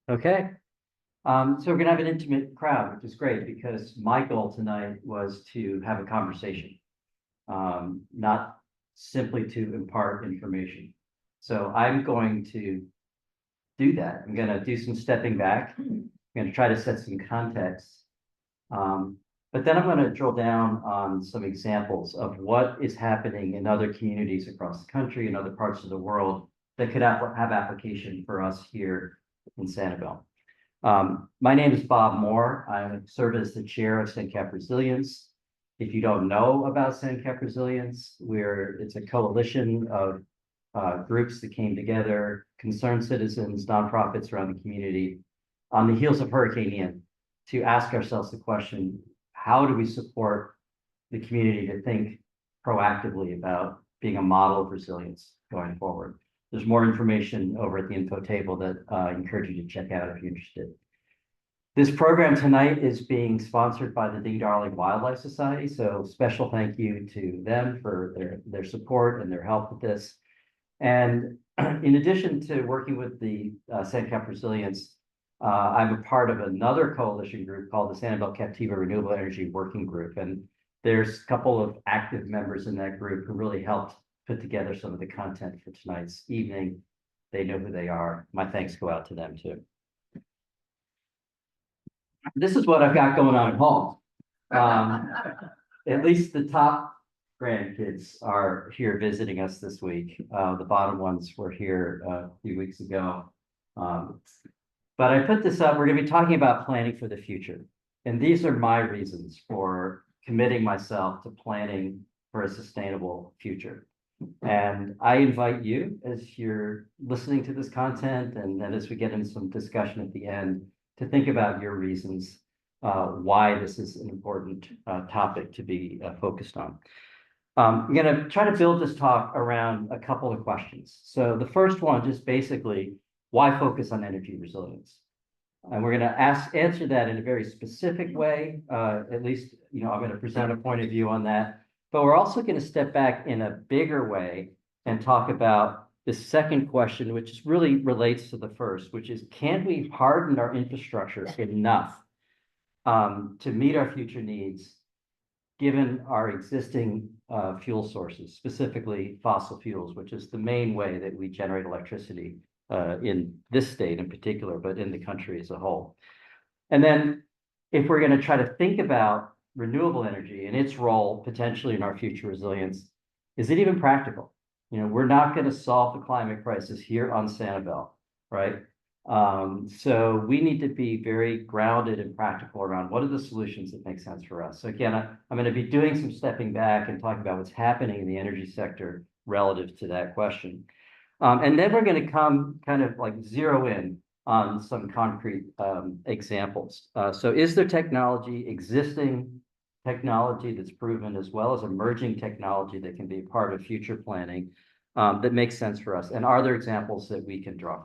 Okay. So we're gonna have an intimate crowd, which is great because my goal tonight was to have a conversation, not simply to impart information. So I'm going to do that. I'm gonna do some stepping back. I'm gonna try to set some context. Um, but then I'm gonna drill down on some examples of what is happening in other communities across the country and other parts of the world that could have application for us here in Sanibel. My name is Bob Moore. I serve as the chair of SanCap Resilience. If you don't know about SanCap Resilience, it's a coalition of groups that came together, concerned citizens, nonprofits around the community, on the heels of Hurricane Ian, to ask ourselves the question, how do we support the community to think proactively about being a model of resilience going forward? There's more information over at the info table that I encourage you to check out if you're interested. This program tonight is being sponsored by the Ding Darling Wildlife Society, so special thank you to them for their support and their help with this. And in addition to working with the SanCap Resilience, I'm a part of another coalition group called the Sanibel Captiva Renewable Energy Working Group. And there's a couple of active members in that group who really helped put together some of the content for tonight's evening. They know who they are. My thanks go out to them too. This is what I've got going on at home. At least the top grandkids are here visiting us this week. The bottom ones were here a few weeks ago. But I put this up, we're gonna be talking about planning for the future. And these are my reasons for committing myself to planning for a sustainable future. And I invite you, as you're listening to this content, and then as we get into some discussion at the end, to think about your reasons why this is an important topic to be focused on. I'm going to try to build this talk around a couple of questions. So the first one, just basically, why focus on energy resilience? And we're going to answer that in a very specific way. At least, I'm going to present a point of view on that. But we're also going to step back in a bigger way and talk about the second question, which really relates to the first, which is, can we harden our infrastructure enough to meet our future needs, given our existing fuel sources, specifically fossil fuels, which is the main way that we generate electricity in this state in particular, but in the country as a whole. And then if we're going to try to think about renewable energy and its role potentially in our future resilience, is it even practical? We're not going to solve the climate crisis here on Sanibel, right? So we need to be very grounded and practical around what are the solutions that make sense for us. So again, I'm going to be doing some stepping back and talking about what's happening in the energy sector relative to that question. And then we're going to come kind of like zero in on some concrete examples. So is there existing technology that's proven, as well as emerging technology that can be part of future planning that makes sense for us? And are there examples that we can draw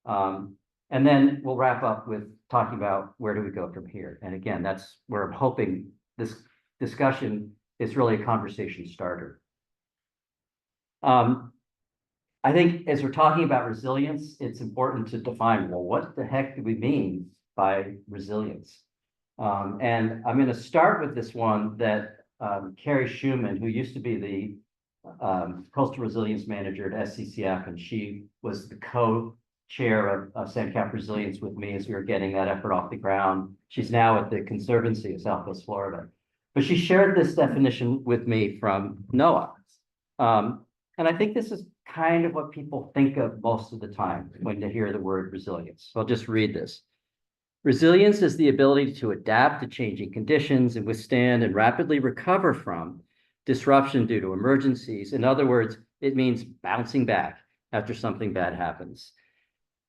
from? And then we'll wrap up with talking about where do we go from here. And again, that's where I'm hoping this discussion is really a conversation starter. I think as we're talking about resilience, it's important to define, well, what the heck do we mean by resilience? And I'm going to start with this one that Carrie Schumann, who used to be the Coastal Resilience Manager at SCCF, and she was the co-chair of SanCap Resilience with me as we were getting that effort off the ground. She's now at the Conservancy of Southwest Florida. But she shared this definition with me from NOAA. And I think this is kind of what people think of most of the time when they hear the word resilience. So I'll just read this. Resilience is the ability to adapt to changing conditions and withstand and rapidly recover from disruption due to emergencies. In other words, it means bouncing back after something bad happens.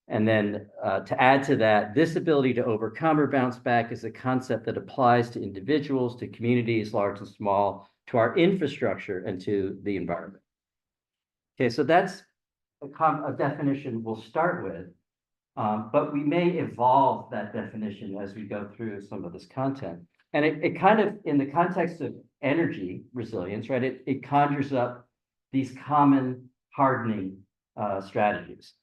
And then to add to that, this ability to overcome or bounce back is a concept that applies to individuals, to communities, large and small, to our infrastructure, and to the environment. Okay, so that's a definition we'll start with, but we may evolve that definition as we go through some of this content. And it kind of, in the context of energy resilience, right, it conjures up these common hardening strategies.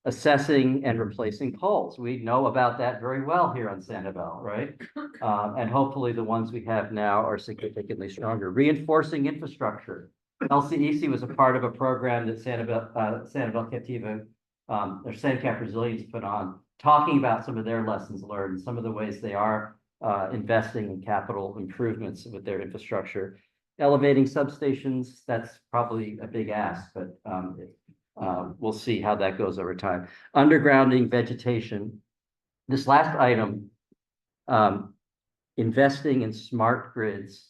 assessing and replacing poles. We know about that very well here on Sanibel, right? And hopefully the ones we have now are significantly stronger. Reinforcing infrastructure. LCEC was a part of a program that Sanibel Captiva, or SanCap Resilience put on, talking about some of their lessons learned, some of the ways they are investing in capital improvements with their infrastructure. Elevating substations, that's probably a big ask, but we'll see how that goes over time. Undergrounding vegetation. This last item, investing in smart grids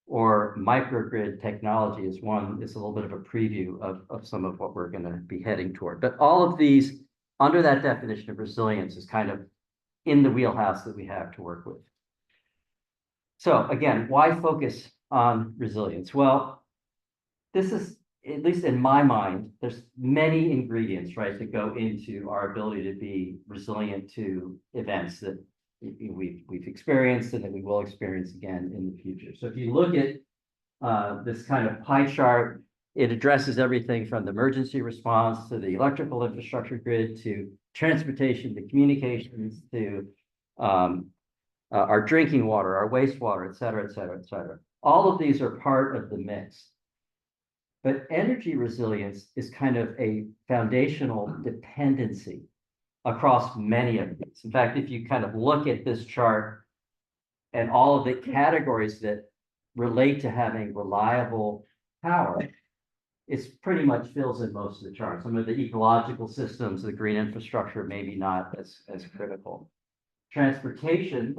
or microgrid technology is a little bit of a preview of some of what we're going to be heading toward. But all of these, under that definition of resilience, is kind of in the wheelhouse that we have to work with. So again, why focus on resilience? Well, this is, at least in my mind, there's many ingredients, right, that go into our ability to be resilient to events that we've experienced and that we will experience again in the future. So if you look at this kind of pie chart, it addresses everything from the emergency response to the electrical infrastructure grid to transportation to communications to our drinking water, our wastewater, et cetera, et cetera, et cetera. All of these are part of the mix. But energy resilience is kind of a foundational dependency across many of these. In fact, if you kind of look at this chart and all of the categories that relate to having reliable power, it's pretty much fills in most of the chart. Some of the ecological systems, the green infrastructure, maybe not as critical. Transportation,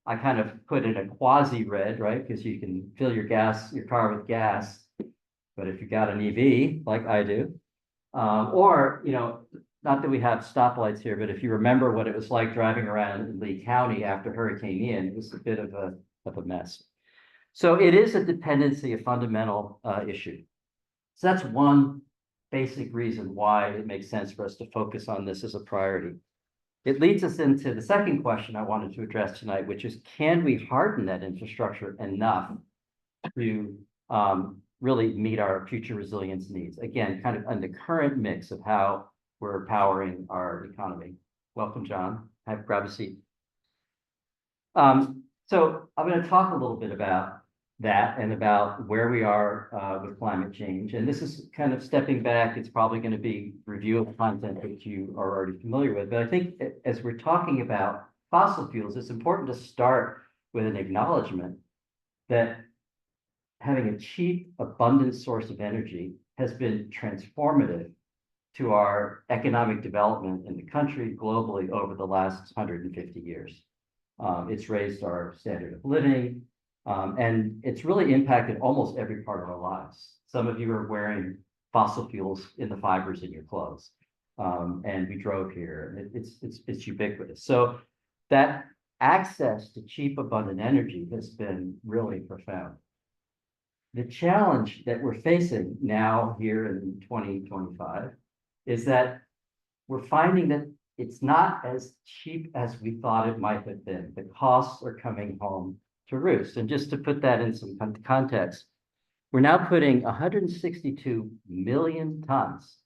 I kind of put in a quasi red, right? Because you can fill your car with gas. But if you got an EV, like I do, or, not that we have stoplights here, but if you remember what it was like driving around in Lee County after Hurricane Ian, it was a bit of a mess. So it is a dependency, a fundamental issue. So that's one basic reason why it makes sense for us to focus on this as a priority. It leads us into the second question I wanted to address tonight, which is, can we harden that infrastructure enough to really meet our future resilience needs? Again, kind of on the current mix of how we're powering our economy. Welcome, John. Grab a seat. So I'm going to talk a little bit about that and about where we are with climate change. And this is kind of stepping back. It's probably going to be review of content that you are already familiar with. But I think as we're talking about fossil fuels, it's important to start with an acknowledgement that having a cheap, abundant source of energy has been transformative to our economic development in the country globally over the last 150 years. It's raised our standard of living, and it's really impacted almost every part of our lives. Some of you are wearing fossil fuels in the fibers in your clothes, and we drove here. It's ubiquitous. So that access to cheap, abundant energy has been really profound. The challenge that we're facing now here in 2025 is that we're finding that it's not as cheap as we thought it might have been. The costs are coming home to roost. And just to put that in some context, we're now putting 162 million tons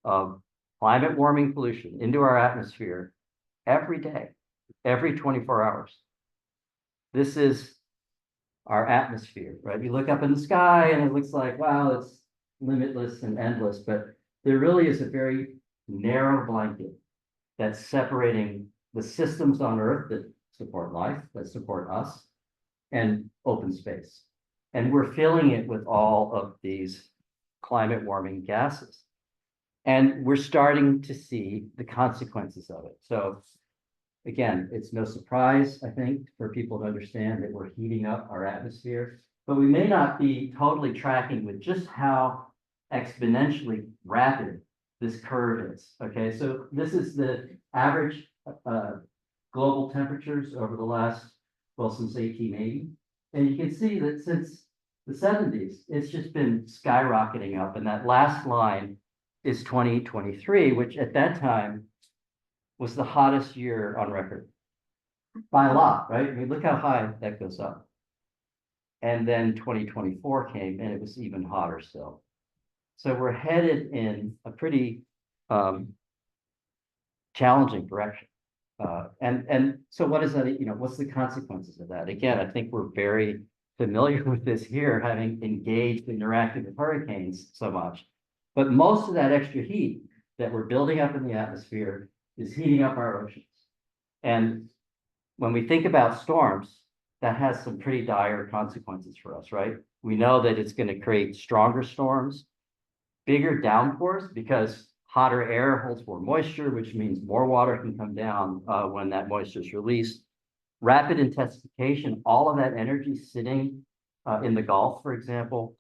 of climate warming pollution into our atmosphere every day, every 24 hours. This is our atmosphere, right? You look up in the sky and it looks like, wow, it's limitless and endless, but there really is a very narrow blanket that's separating the systems on Earth that support life, that support us, and open space. And we're filling it with all of these climate warming gases. And we're starting to see the consequences of it. So again, it's no surprise, I think, for people to understand that we're heating up our atmosphere, but we may not be totally tracking with just how exponentially rapid this curve is. Okay, so this is the average global temperatures over the last, well, since 1880. And you can see that since the 70s, it's just been skyrocketing up. And that last line is 2023, which at that time was the hottest year on record by a lot, right? I mean, look how high that goes up. And then 2024 came and it was even hotter still. So we're headed in a pretty challenging direction. And so what is that, what's the consequences of that? Again, I think we're very familiar with this here, having engaged and interacted with hurricanes so much. But most of that extra heat that we're building up in the atmosphere is heating up our oceans. And when we think about storms, that has some pretty dire consequences for us, right? We know that it's going to create stronger storms, bigger downpours, because hotter air holds more moisture, which means more water can come down when that moisture is released. Rapid intensification, all of that energy sitting in the Gulf, for example.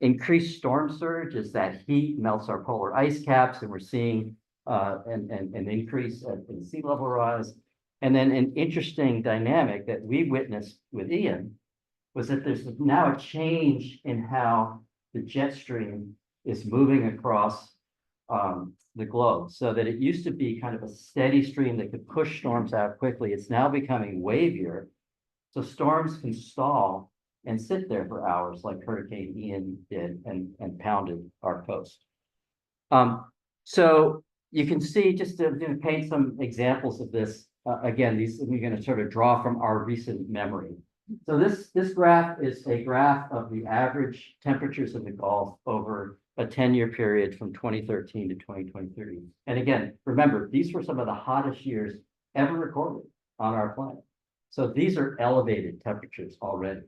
Increased storm surge as that heat melts our polar ice caps, and we're seeing an increase in sea level rise. And then an interesting dynamic that we witnessed with Ian was that there's now a change in how the jet stream is moving across the globe, so that it used to be kind of a steady stream that could push storms out quickly. It's now becoming wavier, so storms can stall and sit there for hours, like Hurricane Ian did, and pounded our coast. So you can see, just to paint some examples of this, again, these we're going to sort of draw from our recent memory. So this graph is a graph of the average temperatures in the Gulf over a 10-year period from 2013 to 2023. And again, remember, these were some of the hottest years ever recorded on our planet. So these are elevated temperatures already.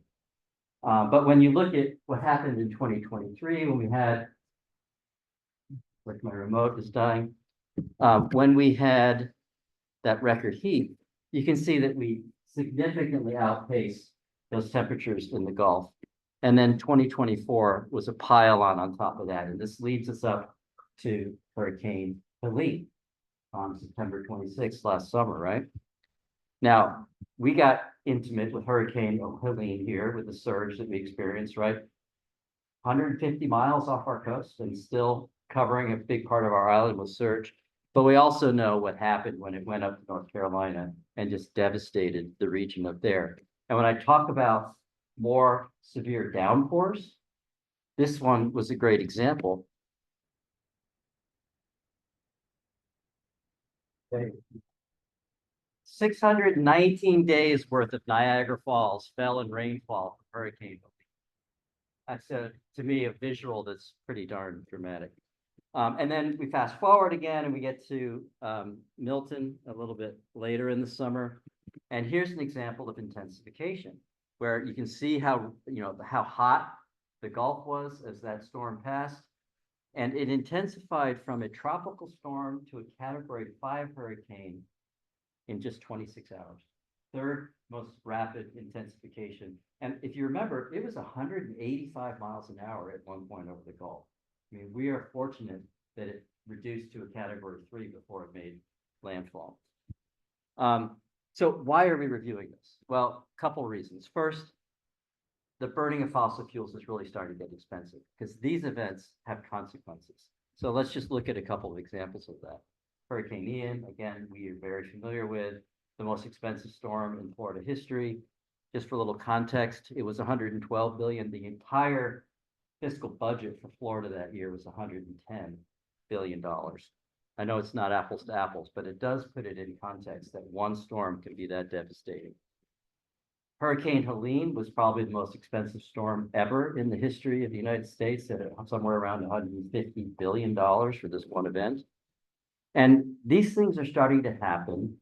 But when you look at what happened in 2023, when we had, like my remote is dying, when we had that record heat, you can see that we significantly outpaced those temperatures in the Gulf. And then 2024 was a pile on top of that. And this leads us up to Hurricane Helene on September 26th last summer, right? Now, we got intimate with Hurricane Helene here with the surge that we experienced, right? 150 miles off our coast and still covering a big part of our island with surge. But we also know what happened when it went up to North Carolina and just devastated the region up there. And when I talk about more severe downpours, this one was a great example. Okay. 619 days worth of Niagara Falls fell in rainfall from Hurricane Helene. That's to me a visual that's pretty darn dramatic. And then we fast forward again and we get to Milton a little bit later in the summer. And here's an example of intensification where you can see how, how hot the Gulf was as that storm passed. And it intensified from a tropical storm to a Category 5 hurricane in just 26 hours. Third most rapid intensification. And if you remember, it was 185 miles an hour at one point over the Gulf. I mean, we are fortunate that it reduced to a Category 3 before it made landfall. So why are we reviewing this? Well, a couple of reasons. First, the burning of fossil fuels is really starting to get expensive because these events have consequences. So let's just look at a couple of examples of that. Hurricane Ian, again, we are very familiar with, the most expensive storm in Florida history. Just for a little context, it was $112 billion. The entire fiscal budget for Florida that year was $110 billion. I know it's not apples to apples, but it does put it in context that one storm can be that devastating. Hurricane Helene was probably the most expensive storm ever in the history of the United States, at somewhere around $150 billion for this one event. And these things are starting to happen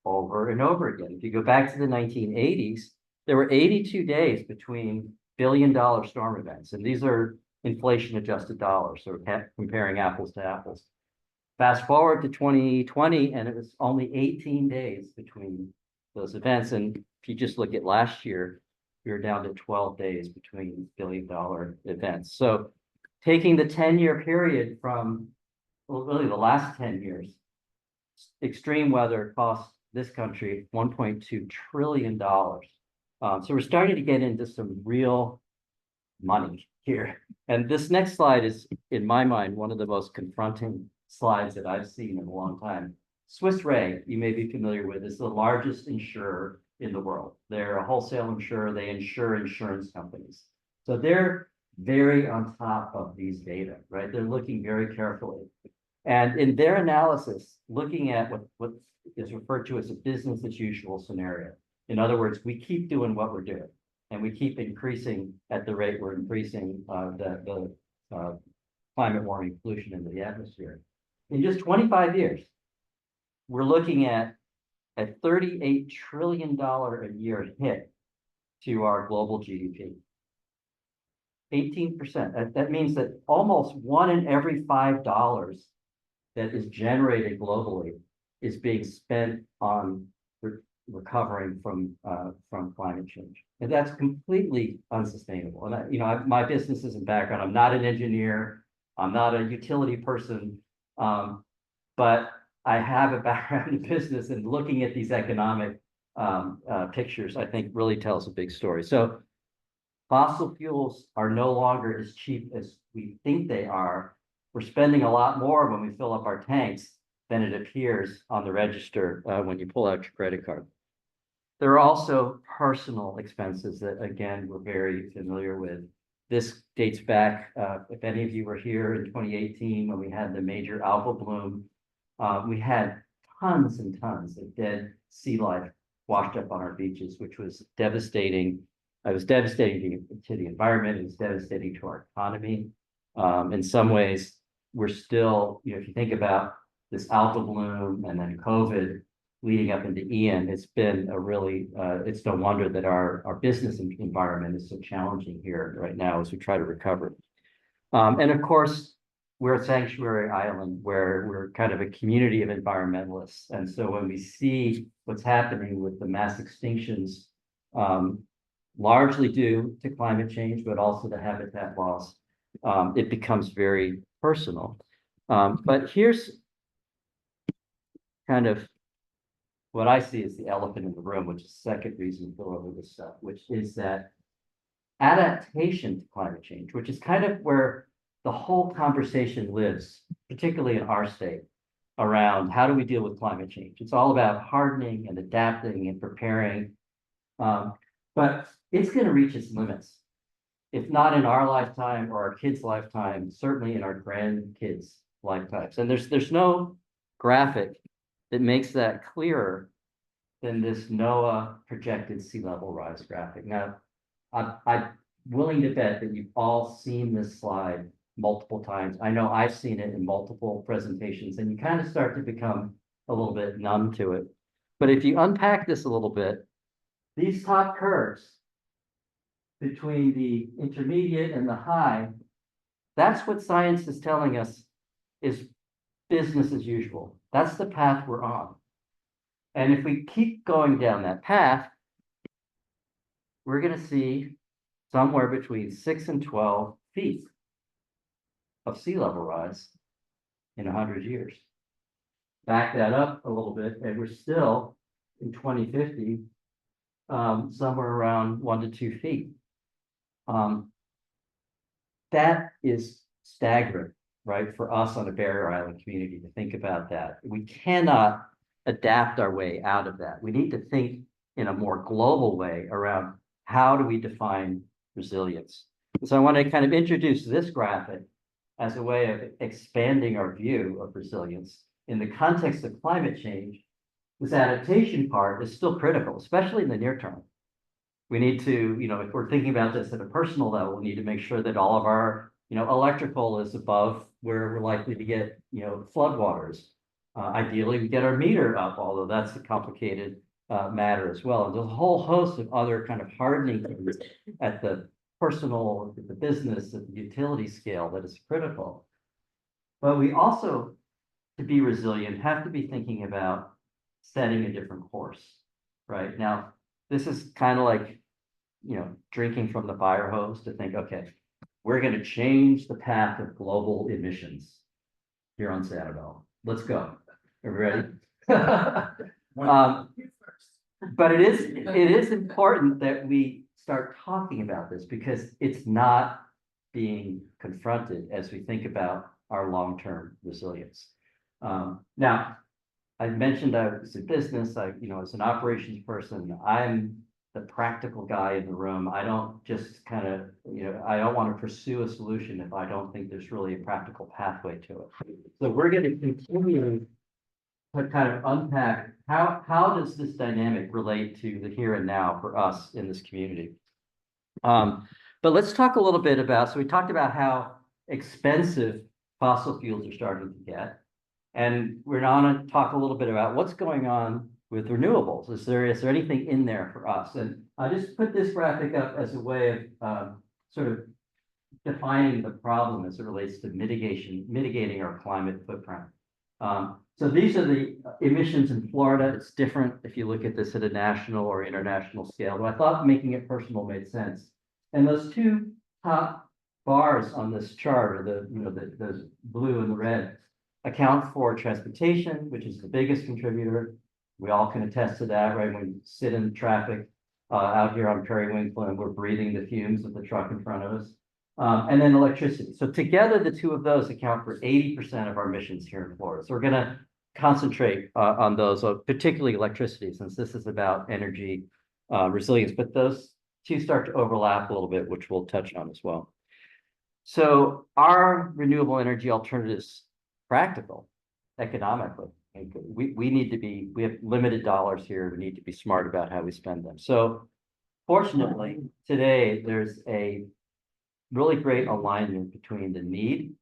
over and over again. If you go back to the 1980s, there were 82 days between billion-dollar storm events, and these are inflation-adjusted dollars, so we're comparing apples to apples. Fast forward to 2020, and it was only 18 days between those events. And if you just look at last year, we were down to 12 days between billion-dollar events. So taking the 10-year period from, well, really the last 10 years, extreme weather cost this country $1.2 trillion. So we're starting to get into some real money here. And this next slide is, in my mind, one of the most confronting slides that I've seen in a long time. Swiss Re, you may be familiar with, is the largest insurer in the world. They're a wholesale insurer. They insure insurance companies. So they're very on top of these data, right? They're looking very carefully. And in their analysis, looking at what is referred to as a business as usual scenario. In other words, we keep doing what we're doing, and we keep increasing at the rate we're increasing the climate warming pollution into the atmosphere. In just 25 years, we're looking at a $38 trillion a year hit to our global GDP. 18%. That means that almost one in every $5 that is generated globally is being spent on recovering from climate change, and that's completely unsustainable. And my business is in background. I'm not an engineer. I'm not a utility person, but I have a background in business, and looking at these economic pictures, I think really tells a big story. So fossil fuels are no longer as cheap as we think they are. We're spending a lot more when we fill up our tanks than it appears on the register when you pull out your credit card. There are also personal expenses that, again, we're very familiar with. This dates back, if any of you were here in 2018 when we had the major algal bloom, we had tons and tons of dead sea life washed up on our beaches, which was devastating. It was devastating to the environment. It was devastating to our economy. In some ways, we're still, if you think about this algal bloom and then COVID leading up into Ian, it's been a really, it's no wonder that our business environment is so challenging here right now as we try to recover. And of course, we're a sanctuary island where we're kind of a community of environmentalists. And so when we see what's happening with the mass extinctions, largely due to climate change, but also the habitat loss, it becomes very personal. But here's kind of what I see as the elephant in the room, which is the second reason to go over this stuff, which is that adaptation to climate change, which is kind of where the whole conversation lives, particularly in our state, around how do we deal with climate change. It's all about hardening and adapting and preparing, but it's going to reach its limits. If not in our lifetime or our kids' lifetime, certainly in our grandkids' lifetimes. And there's no graphic that makes that clearer than this NOAA projected sea level rise graphic. Now, I'm willing to bet that you've all seen this slide multiple times. I know I've seen it in multiple presentations, and you kind of start to become a little bit numb to it. But if you unpack this a little bit, these top curves between the intermediate and the high, that's what science is telling us is business as usual. That's the path we're on. And if we keep going down that path, we're going to see somewhere between 6 and 12 feet of sea level rise in 100 years. Back that up a little bit, and we're still in 2050, somewhere around 1 to 2 feet. That is staggering, right, for us on a barrier island community to think about that. We cannot adapt our way out of that. We need to think in a more global way around how do we define resilience. So I want to kind of introduce this graphic as a way of expanding our view of resilience in the context of climate change. This adaptation part is still critical, especially in the near term. We need to, if we're thinking about this at a personal level, we need to make sure that all of our, electrical is above where we're likely to get, floodwaters. Ideally, we get our meter up, although that's a complicated matter as well. And there's a whole host of other kind of hardening things at the personal, at the business, at the utility scale that is critical. But we also, to be resilient, have to be thinking about setting a different course, right? Now, this is kind of like, drinking from the fire hose to think, okay, we're going to change the path of global emissions here on Sanibel. Let's go. Are we ready? But it is important that we start talking about this because it's not being confronted as we think about our long-term resilience. Now, I mentioned I was in business. As an operations person, I'm the practical guy in the room. I don't just kind of, I don't want to pursue a solution if I don't think there's really a practical pathway to it. So we're going to continue to kind of unpack how does this dynamic relate to the here and now for us in this community. But let's talk a little bit about, so we talked about how expensive fossil fuels are starting to get. And we're now going to talk a little bit about what's going on with renewables. Is there anything in there for us? And I just put this graphic up as a way of sort of defining the problem as it relates to mitigating our climate footprint. So these are the emissions in Florida. It's different if you look at this at a national or international scale, but I thought making it personal made sense. And those two top bars on this chart, or those blue and the red, account for transportation, which is the biggest contributor. We all can attest to that, right? When we sit in traffic out here on Periwinkle and we're breathing the fumes of the truck in front of us. And then electricity. So together, the two of those account for 80% of our emissions here in Florida. So we're going to concentrate on those, particularly electricity, since this is about energy resilience. But those two start to overlap a little bit, which we'll touch on as well. So are renewable energy alternatives practical economically? We have limited dollars here. We need to be smart about how we spend them. So fortunately, today, there's a really great alignment between the need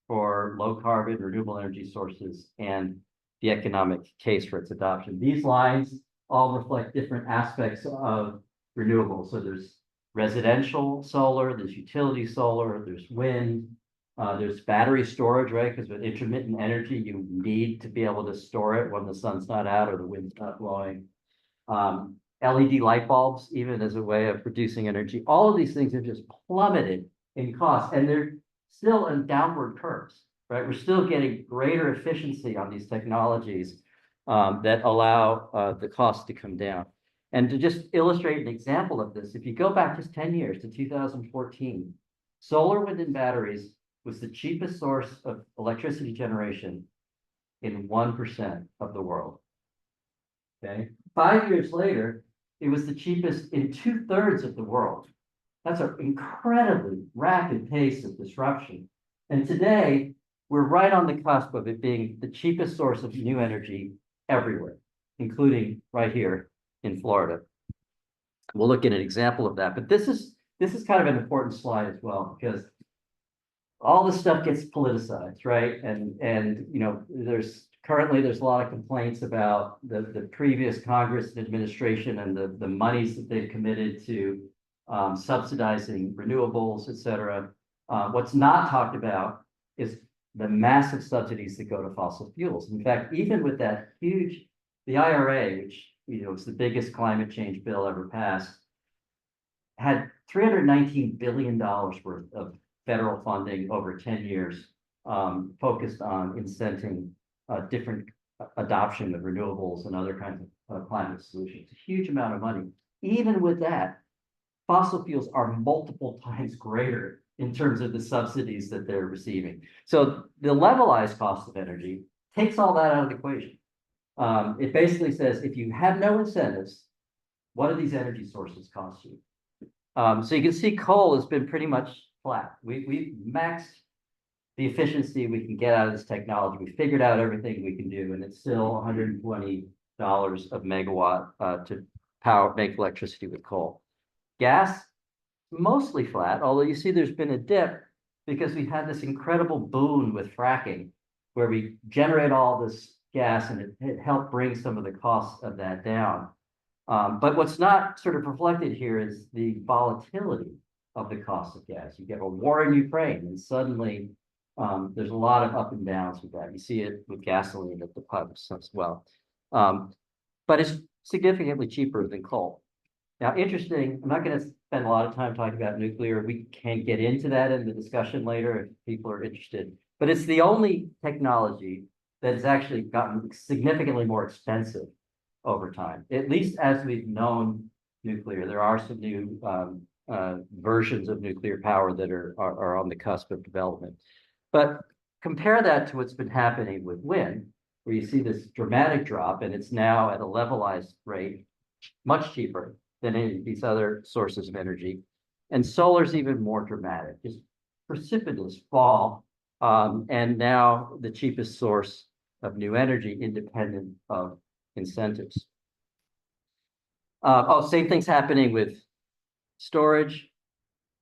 for low carbon renewable energy sources and the economic case for its adoption. These lines all reflect different aspects of renewables. So there's residential solar, there's utility solar, there's wind, there's battery storage, right? Because with intermittent energy, you need to be able to store it when the sun's not out or the wind's not blowing. LED light bulbs, even as a way of producing energy. All of these things have just plummeted in cost, and they're still in downward curves, right? We're still getting greater efficiency on these technologies that allow the cost to come down. And to just illustrate an example of this, if you go back just 10 years to 2014, solar, wind, and batteries was the cheapest source of electricity generation in 1% of the world. Okay, 5 years later, it was the cheapest in 2/3 of the world. That's an incredibly rapid pace of disruption. And today, we're right on the cusp of it being the cheapest source of new energy everywhere, including right here in Florida. We'll look at an example of that. But this is kind of an important slide as well, because all this stuff gets politicized, right? And there's a lot of complaints about the previous Congress and administration and the monies that they've committed to subsidizing renewables, et cetera. What's not talked about is the massive subsidies that go to fossil fuels. In fact, even with that the IRA, which was the biggest climate change bill ever passed, had $319 billion worth of federal funding over 10 years, focused on incenting different adoption of renewables and other kinds of climate solutions. A huge amount of money. Even with that, fossil fuels are multiple times greater in terms of the subsidies that they're receiving. So the levelized cost of energy takes all that out of the equation. It basically says, if you have no incentives, what do these energy sources cost you? So you can see coal has been pretty much flat. We've maxed the efficiency we can get out of this technology. We figured out everything we can do, and it's still $120 of megawatt to make electricity with coal. Gas, mostly flat, although you see there's been a dip because we had this incredible boon with fracking, where we generate all this gas, and it helped bring some of the costs of that down. But what's not sort of reflected here is the volatility of the cost of gas. You get a war in Ukraine, and suddenly there's a lot of up and downs with that. You see it with gasoline at the pumps as well. But it's significantly cheaper than coal. Now, interesting, I'm not going to spend a lot of time talking about nuclear. We can get into that in the discussion later if people are interested. But it's the only technology that has actually gotten significantly more expensive over time, at least as we've known nuclear. There are some new versions of nuclear power that are on the cusp of development. But compare that to what's been happening with wind, where you see this dramatic drop, and it's now at a levelized rate, much cheaper. than any of these other sources of energy. And solar is even more dramatic, just precipitous fall. And now the cheapest source of new energy, independent of incentives. Same thing's happening with storage.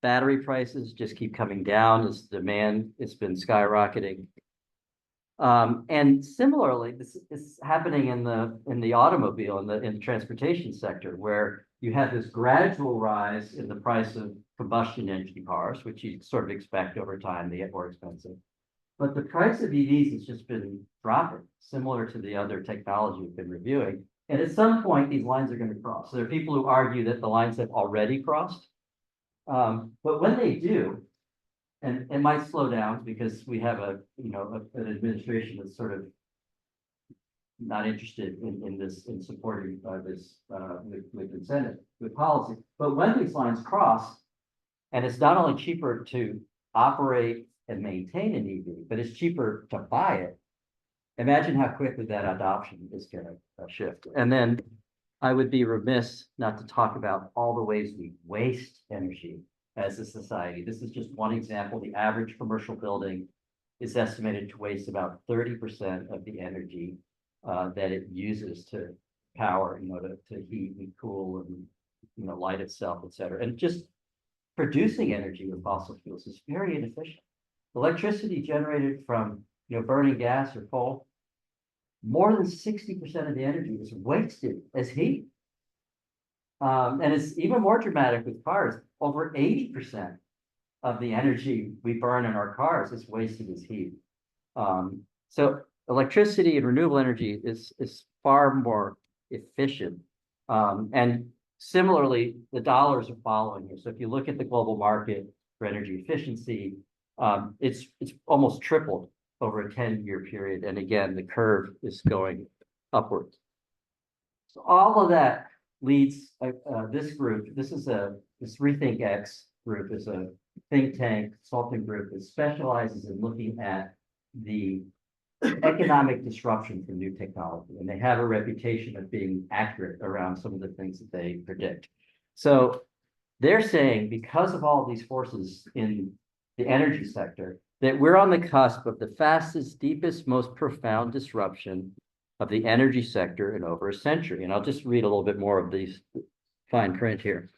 Battery prices just keep coming down as demand has been skyrocketing. And similarly, this is happening in the automobile, in the transportation sector, where you have this gradual rise in the price of combustion engine cars, which you sort of expect over time, they get more expensive. But the price of EVs has just been dropping, similar to the other technology we've been reviewing. And at some point, these lines are going to cross. So there are people who argue that the lines have already crossed. But when they do, and it might slow down because we have an administration that's sort of not interested in supporting this with incentive, with policy. But when these lines cross, and it's not only cheaper to operate and maintain an EV, but it's cheaper to buy it. Imagine how quickly that adoption is going to shift. And then I would be remiss not to talk about all the ways we waste energy as a society. This is just one example. The average commercial building is estimated to waste about 30% of the energy that it uses to power, to heat and cool and light itself, et cetera. And just producing energy with fossil fuels is very inefficient. Electricity generated from burning gas or coal, more than 60% of the energy is wasted as heat. And it's even more dramatic with cars. Over 80% of the energy we burn in our cars is wasted as heat. So electricity and renewable energy is far more efficient. And similarly, the dollars are following here. So if you look at the global market for energy efficiency, it's almost tripled over a 10-year period. And again, the curve is going upwards. So all of that leads this group. This Rethink X group is a think tank consulting group that specializes in looking at the economic disruption from new technology. And they have a reputation of being accurate around some of the things that they predict. So they're saying, because of all of these forces in the energy sector, that we're on the cusp of the fastest, deepest, most profound disruption of the energy sector in over a century. And I'll just read a little bit more of these fine print here.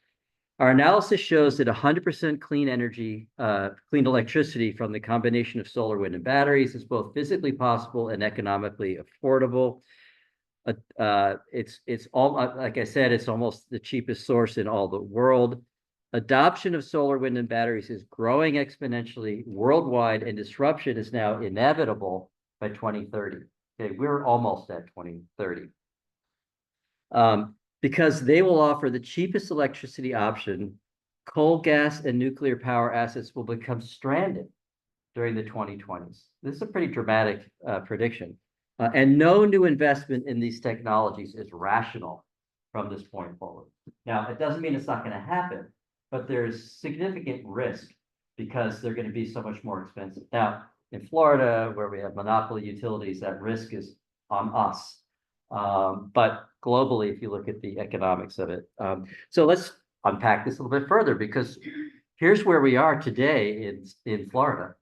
Our analysis shows that 100% clean energy, clean electricity from the combination of solar, wind, and batteries is both physically possible and economically affordable. It's all, like I said, it's almost the cheapest source in all the world. Adoption of solar, wind, and batteries is growing exponentially worldwide, and disruption is now inevitable by 2030. Okay, we're almost at 2030. Because they will offer the cheapest electricity option, coal, gas, and nuclear power assets will become stranded during the 2020s. This is a pretty dramatic prediction. And no new investment in these technologies is rational from this point forward. Now, it doesn't mean it's not going to happen, but there's significant risk because they're going to be so much more expensive. Now, in Florida, where we have monopoly utilities, that risk is on us. But globally, if you look at the economics of it. So let's unpack this a little bit further, because here's where we are today in Florida.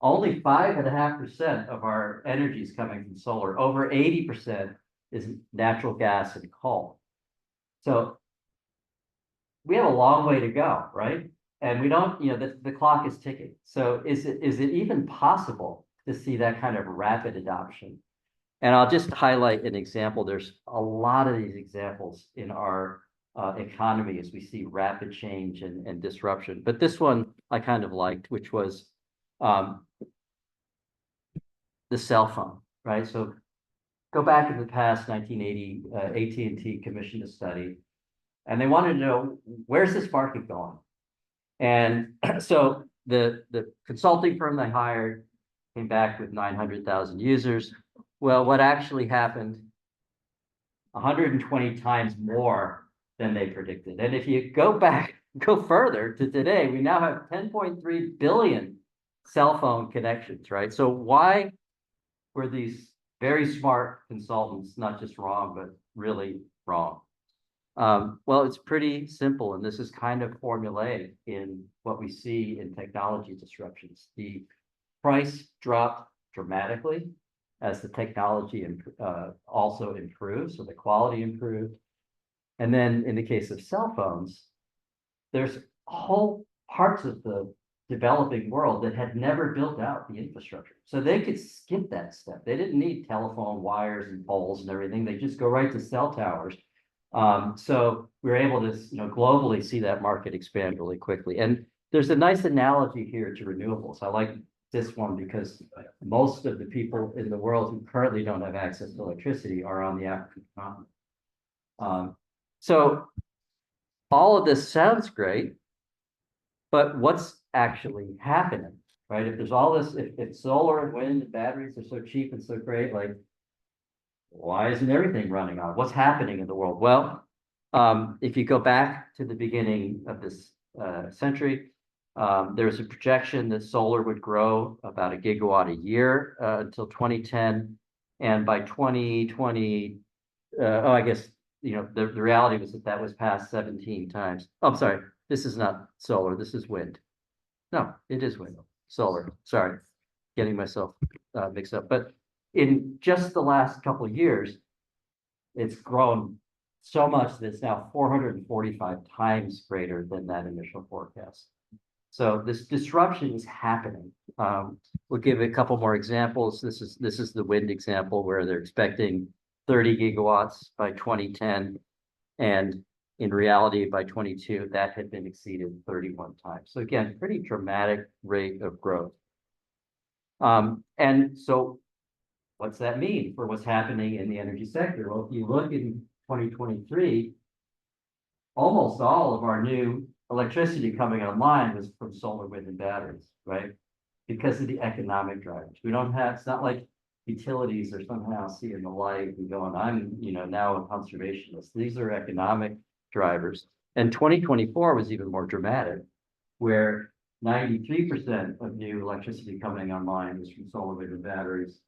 Only 5.5% of our energy is coming from solar. Over 80% is natural gas and coal. So we have a long way to go, right? And we don't, the clock is ticking. So is it even possible to see that kind of rapid adoption? And I'll just highlight an example. There's a lot of these examples in our economy as we see rapid change and disruption. But this one I kind of liked, which was the cell phone, right? So go back in the past, 1980, AT&T commissioned a study, and they wanted to know, where's this market going? And so the consulting firm they hired came back with 900,000 users. Well, what actually happened, 120 times more than they predicted. And if you go further to today, we now have 10.3 billion cell phone connections, right? So why were these very smart consultants not just wrong, but really wrong? Well, it's pretty simple, and this is kind of formulaic in what we see in technology disruptions. The price dropped dramatically as the technology also improved, so the quality improved. And then in the case of cell phones, there's whole parts of the developing world that had never built out the infrastructure. So they could skip that step. They didn't need telephone wires and poles and everything. They just go right to cell towers. So we were able to, globally see that market expand really quickly. And there's a nice analogy here to renewables. I like this one because most of the people in the world who currently don't have access to electricity are on the African continent. So all of this sounds great, but what's actually happening, right? If there's all this, if solar and wind and batteries are so cheap and so great, like, why isn't everything running on? What's happening in the world? Well, if you go back to the beginning of this century, there's a projection that solar would grow about 1 gigawatt a year until 2010. And by 2020, I guess, the reality was that was passed 17 times. Oh, I'm sorry, this is not solar, this is wind. No, it is wind, solar, sorry, getting myself mixed up. But in just the last couple of years, it's grown so much that it's now 445 times greater than that initial forecast. So this disruption is happening. We'll give a couple more examples. This is the wind example where they're expecting 30 gigawatts by 2010, and in reality, by 22, that had been exceeded 31 times. So again, pretty dramatic rate of growth. And so what's that mean for what's happening in the energy sector? Well, if you look in 2023, almost all of our new electricity coming online was from solar, wind, and batteries, right? Because of the economic drivers. We don't have, it's not like utilities are somehow seeing the light and going, I'm, now a conservationist. These are economic drivers. And 2024 was even more dramatic, where 93% of new electricity coming online was from solar, wind, and batteries.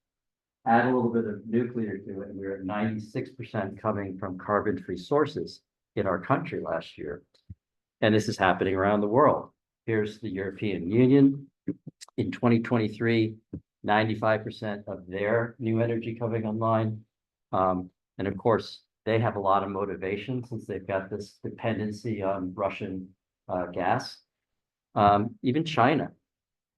Add a little bit of nuclear to it, and we're at 96% coming from carbon-free sources in our country last year. And this is happening around the world. Here's the European Union. In 2023, 95% of their new energy coming online. And of course, they have a lot of motivation since they've got this dependency on Russian gas. Even China,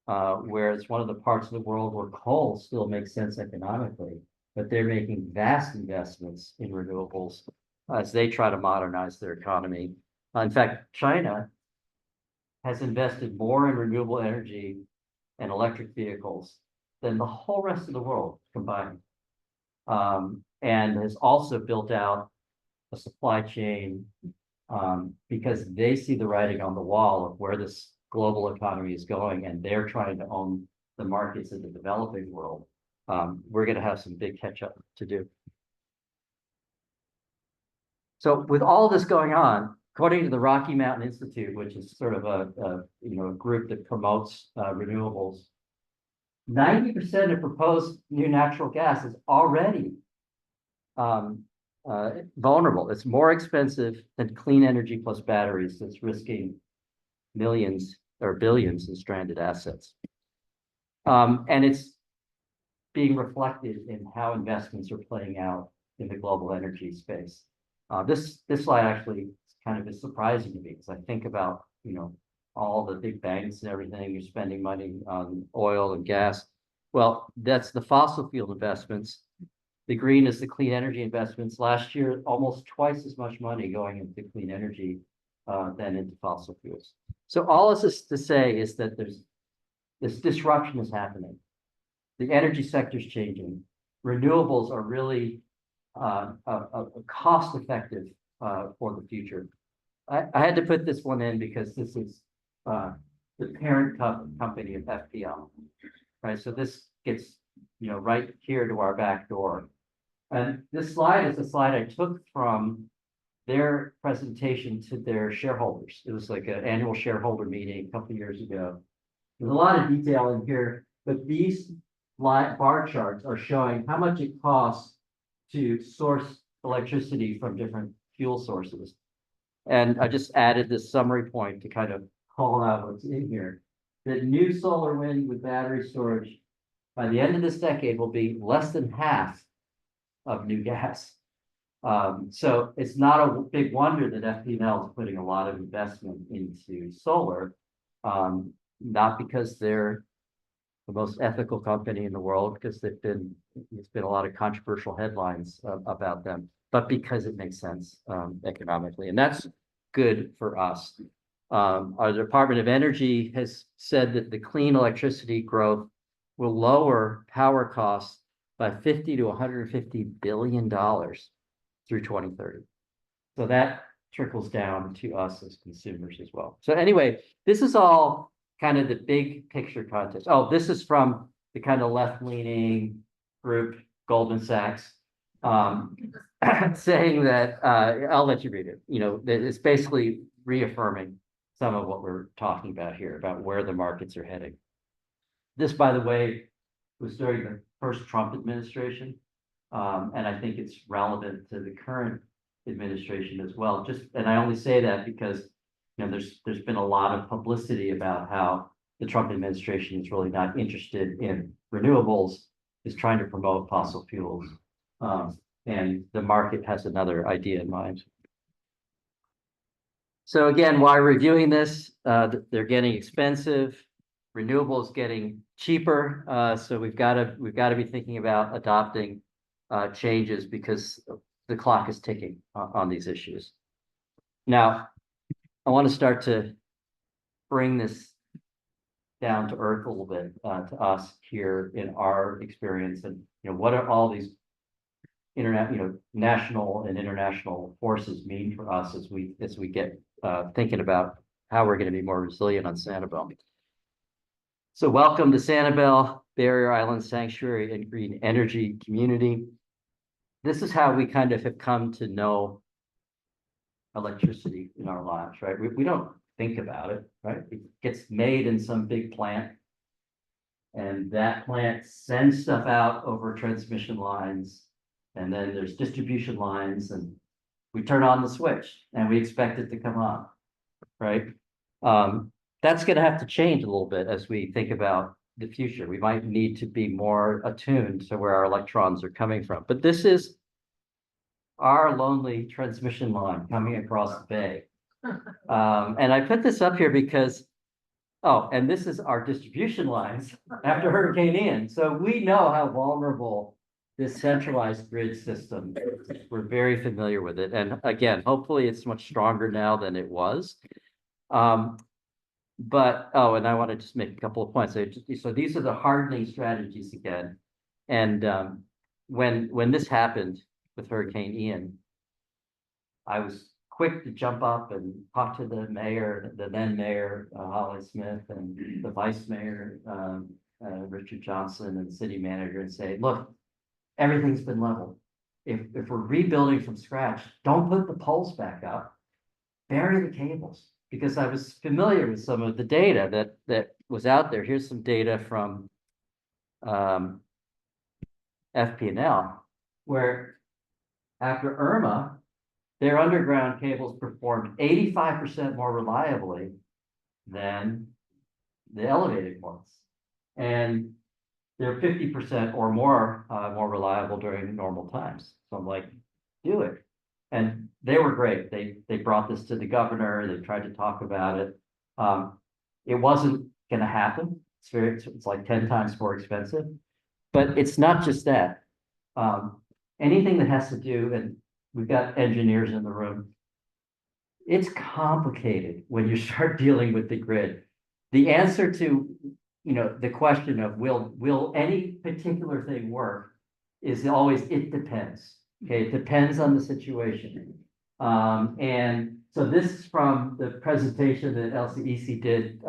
where it's one of the parts of the world where coal still makes sense economically, but they're making vast investments in renewables as they try to modernize their economy. In fact, China has invested more in renewable energy and electric vehicles than the whole rest of the world combined, and has also built out a supply chain because they see the writing on the wall of where this global economy is going, and they're trying to own the markets in the developing world. We're going to have some big catch up to do. So with all this going on, according to the Rocky Mountain Institute, which is sort of a group that promotes renewables, 90% of proposed new natural gas is already vulnerable. It's more expensive than clean energy plus batteries. That's risking millions or billions in stranded assets. And it's being reflected in how investments are playing out in the global energy space. This slide actually kind of is surprising to me because I think about, all the big banks and everything, you're spending money on oil and gas. Well, that's the fossil fuel investments. The green is the clean energy investments. Last year, almost twice as much money going into clean energy than into fossil fuels. So all this is to say is that there's this disruption is happening. The energy sector is changing. Renewables are really a cost-effective for the future. I had to put this one in because this is the parent company of FPL, right? So this gets, right here to our back door. And this slide is a slide I took from their presentation to their shareholders. It was like an annual shareholder meeting a couple of years ago. There's a lot of detail in here, but these bar charts are showing how much it costs to source electricity from different fuel sources. And I just added this summary point to kind of call out what's in here. That new solar wind with battery storage by the end of this decade will be less than half of new gas. So it's not a big wonder that FPNL is putting a lot of investment into solar. Not because they're the most ethical company in the world, because there's been a lot of controversial headlines about them, but because it makes sense economically, and that's good for us. Our Department of Energy has said that the clean electricity growth will lower power costs by 50 to 150 billion dollars through 2030. So that trickles down to us as consumers as well. So anyway, this is all kind of the big picture context. Oh, this is from the kind of left-leaning group, Goldman Sachs, saying that, I'll let you read it, that it's basically reaffirming some of what we're talking about here, about where the markets are heading. This, by the way, was during the first Trump administration. And I think it's relevant to the current administration as well. And I only say that because there's been a lot of publicity about how the Trump administration is really not interested in renewables, is trying to promote fossil fuels. And the market has another idea in mind. So again, why reviewing this? They're getting expensive. Renewables getting cheaper. So we've got to be thinking about adopting changes because the clock is ticking on these issues. Now, I want to start to bring this down to earth a little bit to us here in our experience, and what are all these national and international forces mean for us as we get thinking about how we're going to be more resilient on Sanibel. So welcome to Sanibel, Barrier Island Sanctuary and Green Energy Community. This is how we kind of have come to know electricity in our lives, right? We don't think about it, right? It gets made in some big plant, and that plant sends stuff out over transmission lines, and then there's distribution lines, and we turn on the switch and we expect it to come on, right? That's going to have to change a little bit as we think about the future. We might need to be more attuned to where our electrons are coming from. But this is our lonely transmission line coming across the bay. And I put this up here because, and this is our distribution lines after Hurricane Ian. So we know how vulnerable this centralized grid system is. We're very familiar with it. And again, hopefully it's much stronger now than it was. But, and I want to just make a couple of points. So these are the hardening strategies again. And when this happened with Hurricane Ian, I was quick to jump up and talk to the mayor, the then mayor, Holly Smith, and the vice mayor, Richard Johnson, and city manager, and say, look, everything's been leveled. If we're rebuilding from scratch, don't put the poles back up, bury the cables. Because I was familiar with some of the data that was out there. Here's some data from FPNL, where after Irma, their underground cables performed 85% more reliably than the elevated ones. And they're 50% or more more reliable during normal times. So I'm like, do it. And they were great. They brought this to the governor. They tried to talk about it. It wasn't going to happen. It's like 10 times more expensive. But it's not just that. Anything that has to do, and we've got engineers in the room, it's complicated when you start dealing with the grid. The answer to the question of will any particular thing work is always it depends. Okay, it depends on the situation. And so this is from the presentation that LCEC did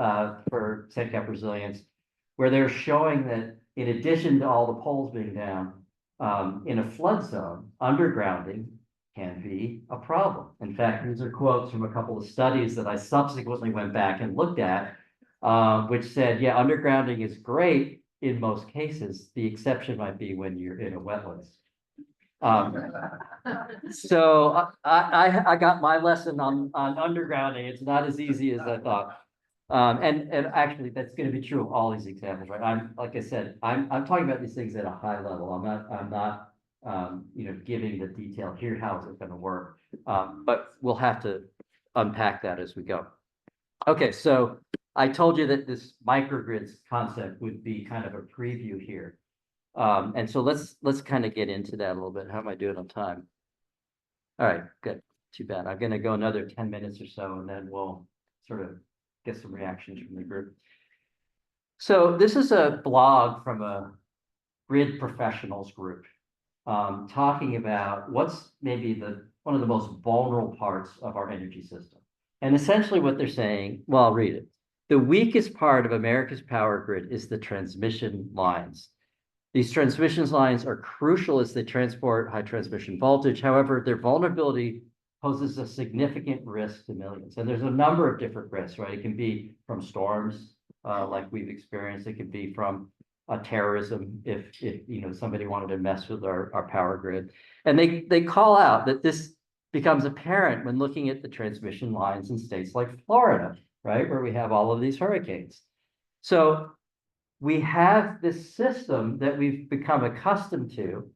for SanCap Resilience, where they're showing that in addition to all the poles being down, in a flood zone, undergrounding can be a problem. In fact, these are quotes from a couple of studies that I subsequently went back and looked at, which said, yeah, undergrounding is great in most cases. The exception might be when you're in a wetlands. So I got my lesson on undergrounding. It's not as easy as I thought. And actually that's going to be true of all these examples, right? Like I said, I'm talking about these things at a high level. I'm not giving the detail here, how is it going to work? But we'll have to unpack that as we go. Okay, so I told you that this microgrids concept would be kind of a preview here. And so let's kind of get into that a little bit. How am I doing on time? All right, good. Too bad. I'm going to go another 10 minutes or so, and then we'll sort of get some reactions from the group. So this is a blog from a grid professionals group, talking about what's maybe one of the most vulnerable parts of our energy system. And essentially what they're saying, well, I'll read it. The weakest part of America's power grid is the transmission lines. These transmission lines are crucial as they transport high transmission voltage. However, their vulnerability poses a significant risk to millions. And there's a number of different risks, right? It can be from storms, like we've experienced. It could be from terrorism, if somebody wanted to mess with our power grid. And they call out that this becomes apparent when looking at the transmission lines in states like Florida, right, where we have all of these hurricanes. So we have this system that we've become accustomed to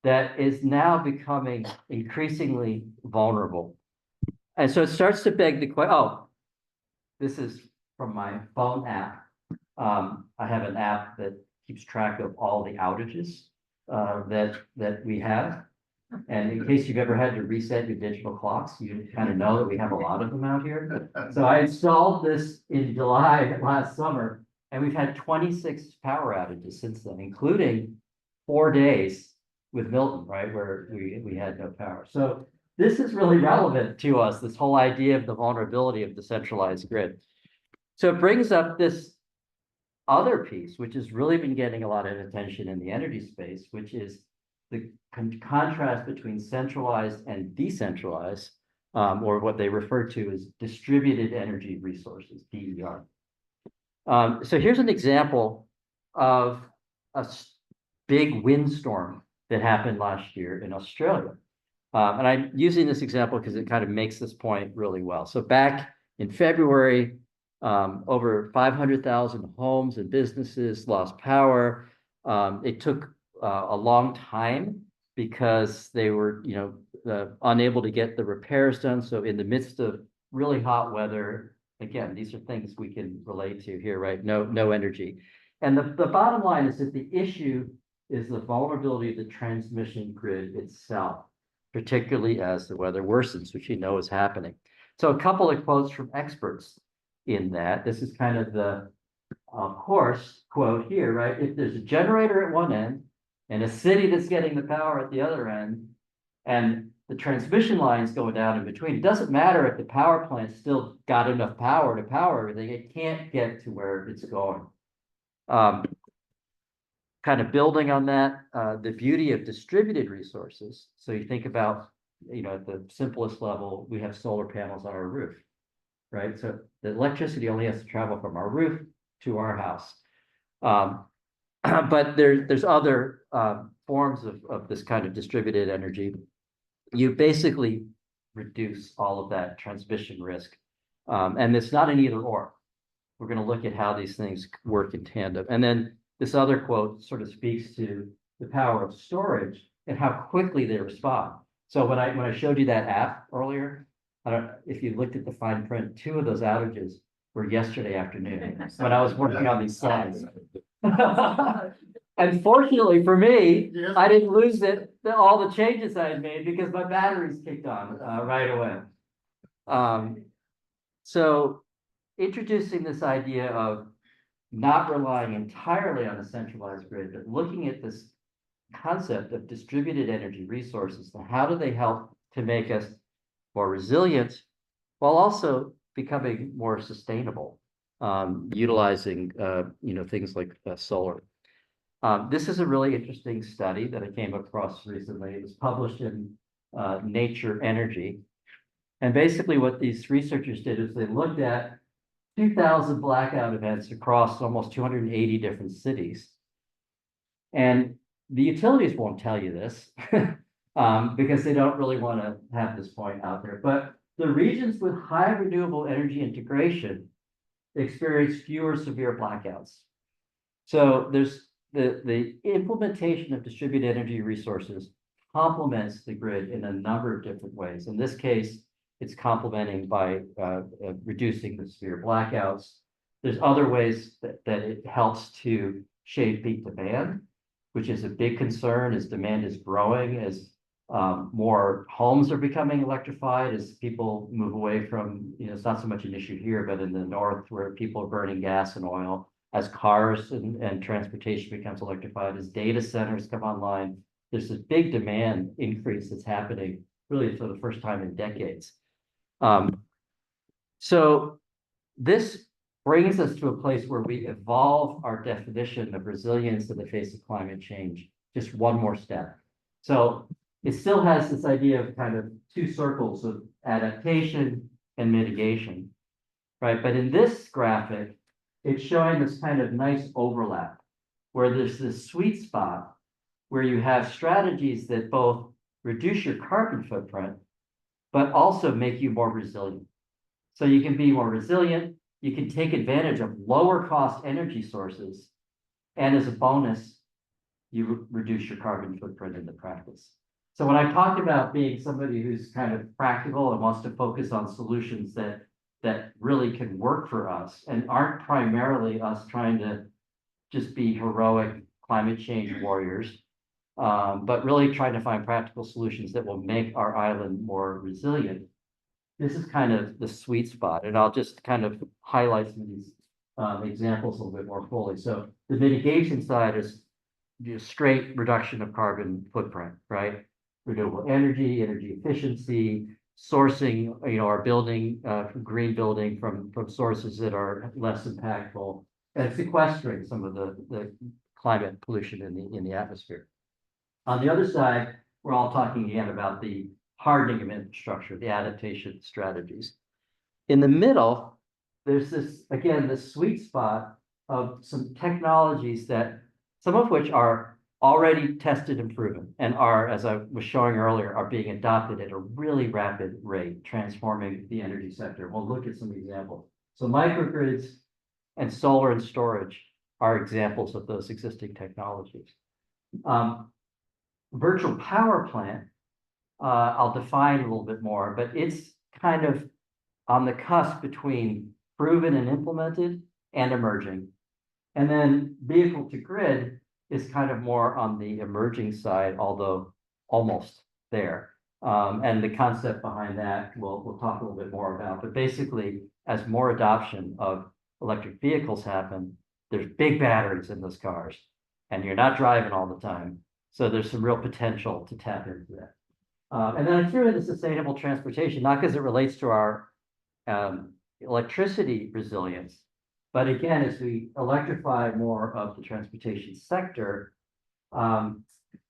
that is now becoming increasingly vulnerable. And so it starts to beg the question, oh, this is from my phone app. I have an app that keeps track of all the outages that we have. And in case you've ever had to reset your digital clocks, you kind of know that we have a lot of them out here. So I installed this in July last summer, and we've had 26 power outages since then, including 4 days with Milton, right, where we had no power. So this is really relevant to us, this whole idea of the vulnerability of the centralized grid. So it brings up this other piece, which has really been getting a lot of attention in the energy space, which is the contrast between centralized and decentralized, or what they refer to as distributed energy resources, DER. So here's an example of a big windstorm that happened last year in Australia. And I'm using this example because it kind of makes this point really well. So back in February, over 500,000 homes and businesses lost power. It took a long time because they were, unable to get the repairs done. So in the midst of really hot weather, again, these are things we can relate to here, right? No energy. And the bottom line is that the issue is the vulnerability of the transmission grid itself, particularly as the weather worsens, which is happening. So a couple of quotes from experts in that. This is kind of the course quote here, right? If there's a generator at one end and a city that's getting the power at the other end, and the transmission lines going down in between, it doesn't matter if the power plant still got enough power to power everything, it can't get to where it's going. Kind of building on that, the beauty of distributed resources. So you think about, at the simplest level, we have solar panels on our roof, right? So the electricity only has to travel from our roof to our house. But there's other forms of this kind of distributed energy. You basically reduce all of that transmission risk. And it's not an either or. We're going to look at how these things work in tandem. And then this other quote sort of speaks to the power of storage and how quickly they respond. So when I showed you that app earlier, I don't know if you looked at the fine print, 2 of those outages were yesterday afternoon when I was working on these slides. And fortunately for me, I didn't lose all the changes I had made because my batteries kicked on right away. So introducing this idea of not relying entirely on a centralized grid, but looking at this concept of distributed energy resources and how do they help to make us more resilient while also becoming more sustainable, utilizing things like solar. This is a really interesting study that I came across recently. It was published in Nature Energy. And basically what these researchers did is they looked at 2,000 blackout events across almost 280 different cities. And the utilities won't tell you this, because they don't really want to have this point out there. But the regions with high renewable energy integration experience fewer severe blackouts. So there's the implementation of distributed energy resources complements the grid in a number of different ways. In this case, it's complementing by reducing the severe blackouts. There's other ways that it helps to shade peak demand, which is a big concern as demand is growing, as more homes are becoming electrified, as people move away from, it's not so much an issue here, but in the north where people are burning gas and oil, as cars and transportation becomes electrified, as data centers come online, there's this big demand increase that's happening really for the first time in decades. So this brings us to a place where we evolve our definition of resilience in the face of climate change, just one more step. So it still has this idea of kind of two circles of adaptation and mitigation, right? But in this graphic, it's showing this kind of nice overlap where there's this sweet spot where you have strategies that both reduce your carbon footprint, but also make you more resilient. So you can be more resilient, you can take advantage of lower cost energy sources, and as a bonus, you reduce your carbon footprint in the practice. So when I talked about being somebody who's kind of practical and wants to focus on solutions that really can work for us and aren't primarily us trying to just be heroic climate change warriors, but really trying to find practical solutions that will make our island more resilient. This is kind of the sweet spot, and I'll just kind of highlight some of these examples a little bit more fully. So the mitigation side is straight reduction of carbon footprint, right? Renewable energy, energy efficiency, sourcing, our building, green building from sources that are less impactful, and sequestering some of the climate pollution in the atmosphere. On the other side, we're all talking again about the hardening of infrastructure, the adaptation strategies. In the middle, there's this, again, this sweet spot of some technologies that some of which are already tested and proven and are, as I was showing earlier, are being adopted at a really rapid rate, transforming the energy sector. We'll look at some examples. So microgrids and solar and storage are examples of those existing technologies. Virtual power plant, I'll define a little bit more, but it's kind of on the cusp between proven and implemented and emerging. And then vehicle to grid is kind of more on the emerging side, although almost there. And the concept behind that, we'll talk a little bit more about. But basically, as more adoption of electric vehicles happen, there's big batteries in those cars, and you're not driving all the time. So there's some real potential to tap into that. And then I threw in the sustainable transportation, not because it relates to our electricity resilience, but again, as we electrify more of the transportation sector,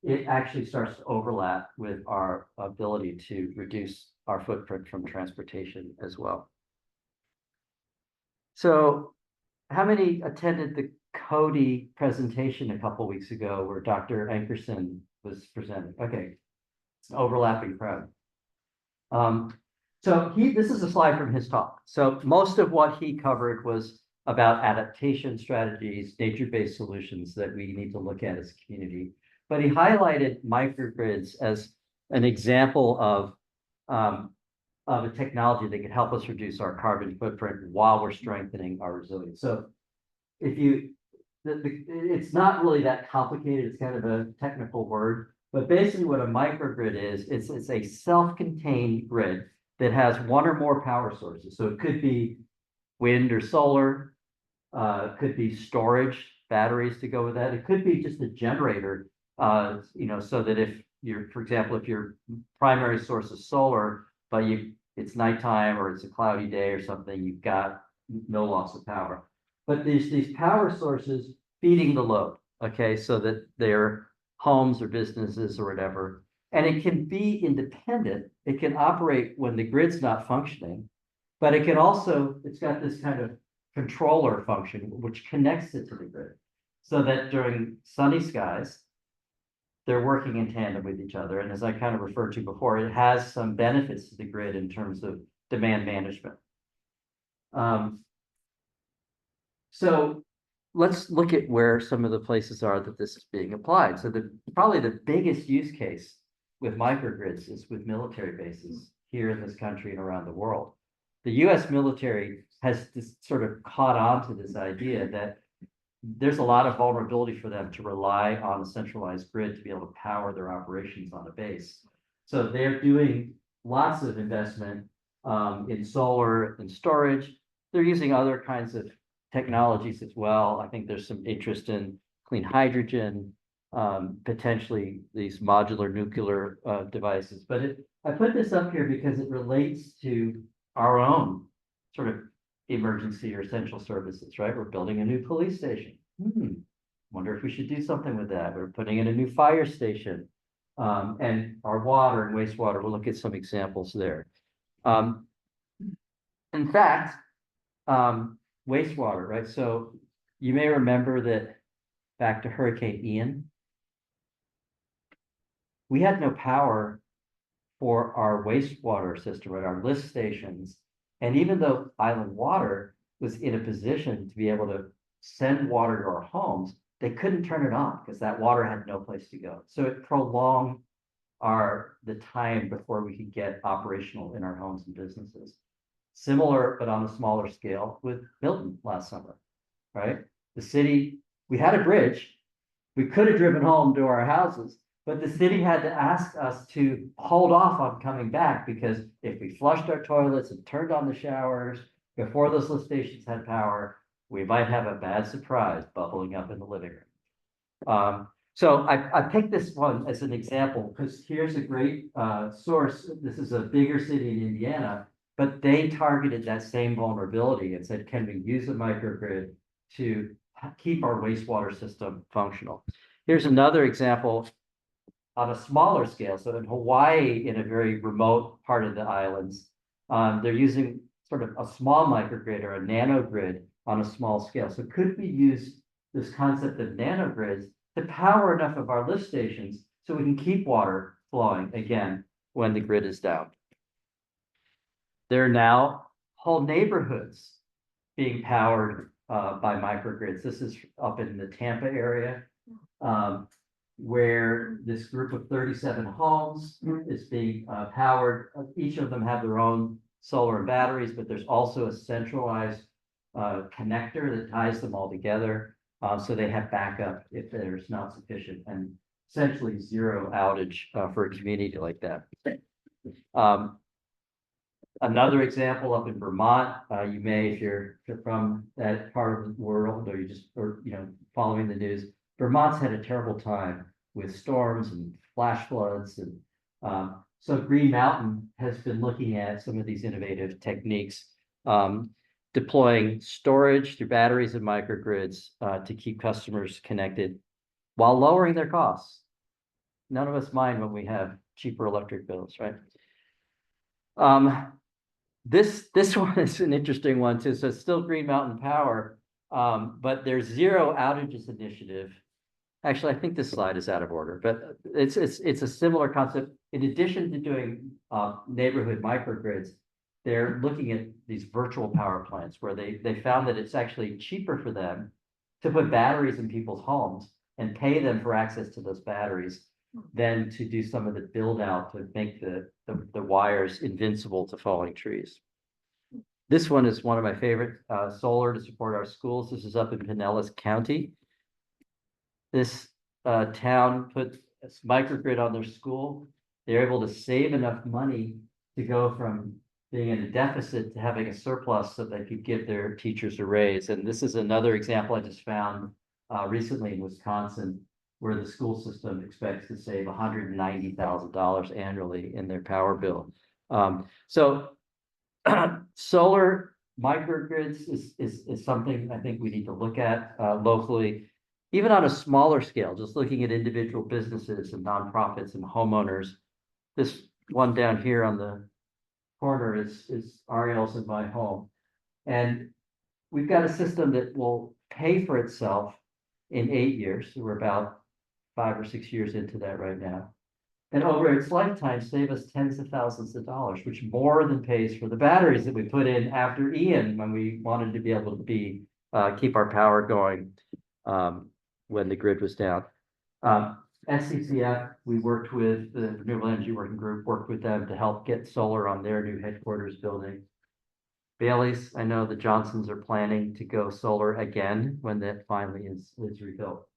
it actually starts to overlap with our ability to reduce our footprint from transportation as well. So how many attended the Cody presentation a couple weeks ago where Dr. Ankerson was presenting? Okay, it's an overlapping crowd. So this is a slide from his talk. So most of what he covered was about adaptation strategies, nature-based solutions that we need to look at as a community. But he highlighted microgrids as an example of a technology that could help us reduce our carbon footprint while we're strengthening our resilience. So it's not really that complicated. It's kind of a technical word, but basically what a microgrid is, it's a self-contained grid that has one or more power sources. So it could be wind or solar, could be storage, batteries to go with that. It could be just a generator, so that if for example, if your primary source is solar, but it's nighttime or it's a cloudy day or something, you've got no loss of power. But these power sources feeding the load, okay, so that they're homes or businesses or whatever. And it can be independent. It can operate when the grid's not functioning, but it can also, it's got this kind of controller function, which connects it to the grid so that during sunny skies, they're working in tandem with each other. And as I kind of referred to before, it has some benefits to the grid in terms of demand management. So let's look at where some of the places are that this is being applied. So probably the biggest use case with microgrids is with military bases here in this country and around the world. The US military has sort of caught on to this idea that there's a lot of vulnerability for them to rely on a centralized grid to be able to power their operations on a base. So they're doing lots of investment in solar and storage. They're using other kinds of technologies as well. I think there's some interest in clean hydrogen, potentially these modular nuclear devices. But I put this up here because it relates to our own sort of emergency or essential services, right? We're building a new police station. Wonder if we should do something with that. We're putting in a new fire station, and our water and wastewater. We'll look at some examples there. In fact, wastewater, right? So you may remember that back to Hurricane Ian, we had no power for our wastewater system, right? Our lift stations. And even though Island Water was in a position to be able to send water to our homes, they couldn't turn it on because that water had no place to go. So it prolonged the time before we could get operational in our homes and businesses. Similar, but on a smaller scale with Milton last summer, right? The city, we had a bridge. We could have driven home to our houses, but the city had to ask us to hold off on coming back because if we flushed our toilets and turned on the showers before those lift stations had power, we might have a bad surprise bubbling up in the living room. So I picked this one as an example because here's a great source. This is a bigger city in Indiana, but they targeted that same vulnerability and said, can we use a microgrid to keep our wastewater system functional? Here's another example on a smaller scale. So in Hawaii, in a very remote part of the islands, they're using sort of a small microgrid or a nanogrid on a small scale. So could we use this concept of nanogrids to power enough of our lift stations so we can keep water flowing again when the grid is down? There are now whole neighborhoods being powered by microgrids. This is up in the Tampa area, where this group of 37 homes is being powered. Each of them have their own solar and batteries, but there's also a centralized connector that ties them all together. So they have backup if there's not sufficient, and essentially zero outage for a community like that. Another example up in Vermont, you may, if you're from that part of the world, or following the news, Vermont's had a terrible time with storms and flash floods, and so Green Mountain has been looking at some of these innovative techniques, deploying storage through batteries and microgrids to keep customers connected while lowering their costs. None of us mind when we have cheaper electric bills, right? This one is an interesting one too. So it's still Green Mountain Power, but their zero outages initiative. Actually, I think this slide is out of order, but it's a similar concept. In addition to doing neighborhood microgrids, they're looking at these virtual power plants where they found that it's actually cheaper for them to put batteries in people's homes and pay them for access to those batteries than to do some of the build out to make the wires invincible to falling trees. This one is one of my favorite, solar to support our schools. This is up in Pinellas County. This town put a microgrid on their school. They're able to save enough money to go from being in a deficit to having a surplus so they could give their teachers a raise. And this is another example I just found recently in Wisconsin, where the school system expects to save $190,000 annually in their power bill. So solar microgrids is something I think we need to look at locally, even on a smaller scale, just looking at individual businesses and nonprofits and homeowners. This one down here on the corner is Ariel's and my home. And we've got a system that will pay for itself in 8 years. So we're about 5 or 6 years into that right now. And over its lifetime, save us tens of thousands of dollars, which more than pays for the batteries that we put in after Ian when we wanted to be able to keep our power going when the grid was down. SCCF, we worked with the Renewable Energy Working Group, worked with them to help get solar on their new headquarters building. Bailey's, I know the Johnsons are planning to go solar again when that finally is rebuilt.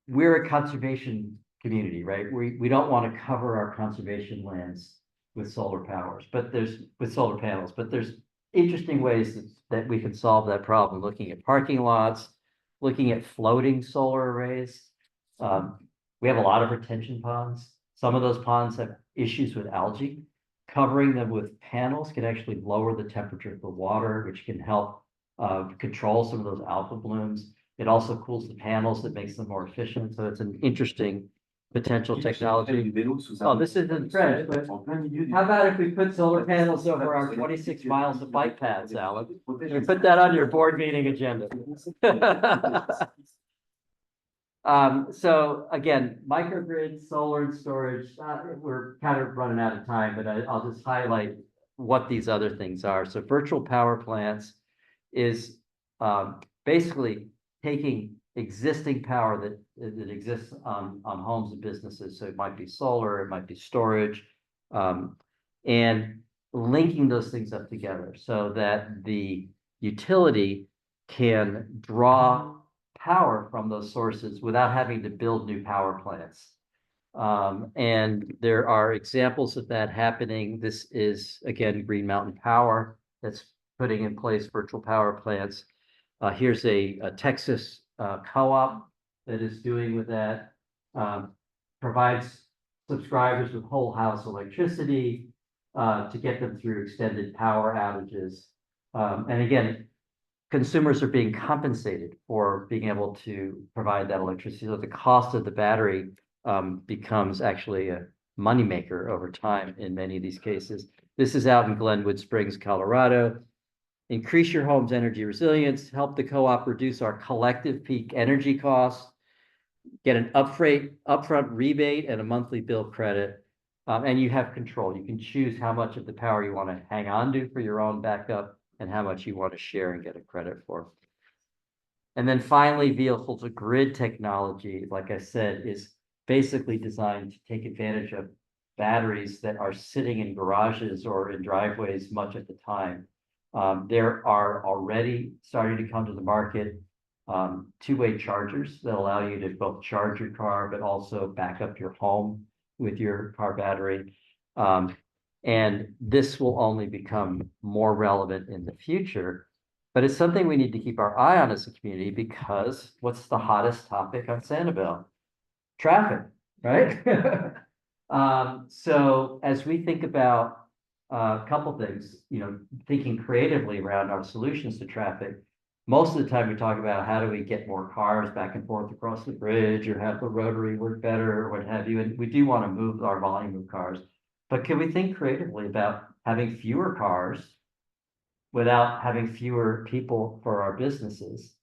We're a conservation community, right? We don't want to cover our conservation lands with solar powers, but with solar panels, but there's interesting ways that we can solve that problem, looking at parking lots, looking at floating solar arrays. We have a lot of retention ponds. Some of those ponds have issues with algae. Covering them with panels can actually lower the temperature of the water, which can help control some of those alpha blooms. It also cools the panels that makes them more efficient. So it's an interesting potential technology. Oh, this isn't French, but how about if we put solar panels over our 26 miles of bike paths, Alan? We put that on your board meeting agenda. So again, microgrid, solar and storage, we're kind of running out of time, but I'll just highlight what these other things are. So virtual power plants is basically taking existing power that exists on homes and businesses. So it might be solar, it might be storage, and linking those things up together so that the utility can draw power from those sources without having to build new power plants. And there are examples of that happening. This is, again, Green Mountain Power that's putting in place virtual power plants. Here's a Texas co-op that is doing with that, provides subscribers with whole house electricity to get them through extended power outages. And again, consumers are being compensated for being able to provide that electricity. So the cost of the battery becomes actually a moneymaker over time in many of these cases. This is out in Glenwood Springs, Colorado. Increase your home's energy resilience, help the co-op reduce our collective peak energy costs, get an upfront rebate and a monthly bill credit, and you have control. You can choose how much of the power you want to hang on to for your own backup and how much you want to share and get a credit for. And then finally, vehicle to grid technology, like I said, is basically designed to take advantage of batteries that are sitting in garages or in driveways much of the time. There are already starting to come to the market two-way chargers that allow you to both charge your car, but also back up your home with your car battery. And this will only become more relevant in the future, but it's something we need to keep our eye on as a community because what's the hottest topic on Sanibel? Traffic, right? So as we think about a couple things, thinking creatively around our solutions to traffic, most of the time we talk about how do we get more cars back and forth across the bridge or have the rotary work better or what have you. And we do want to move our volume of cars. But can we think creatively about having fewer cars without having fewer people for our businesses?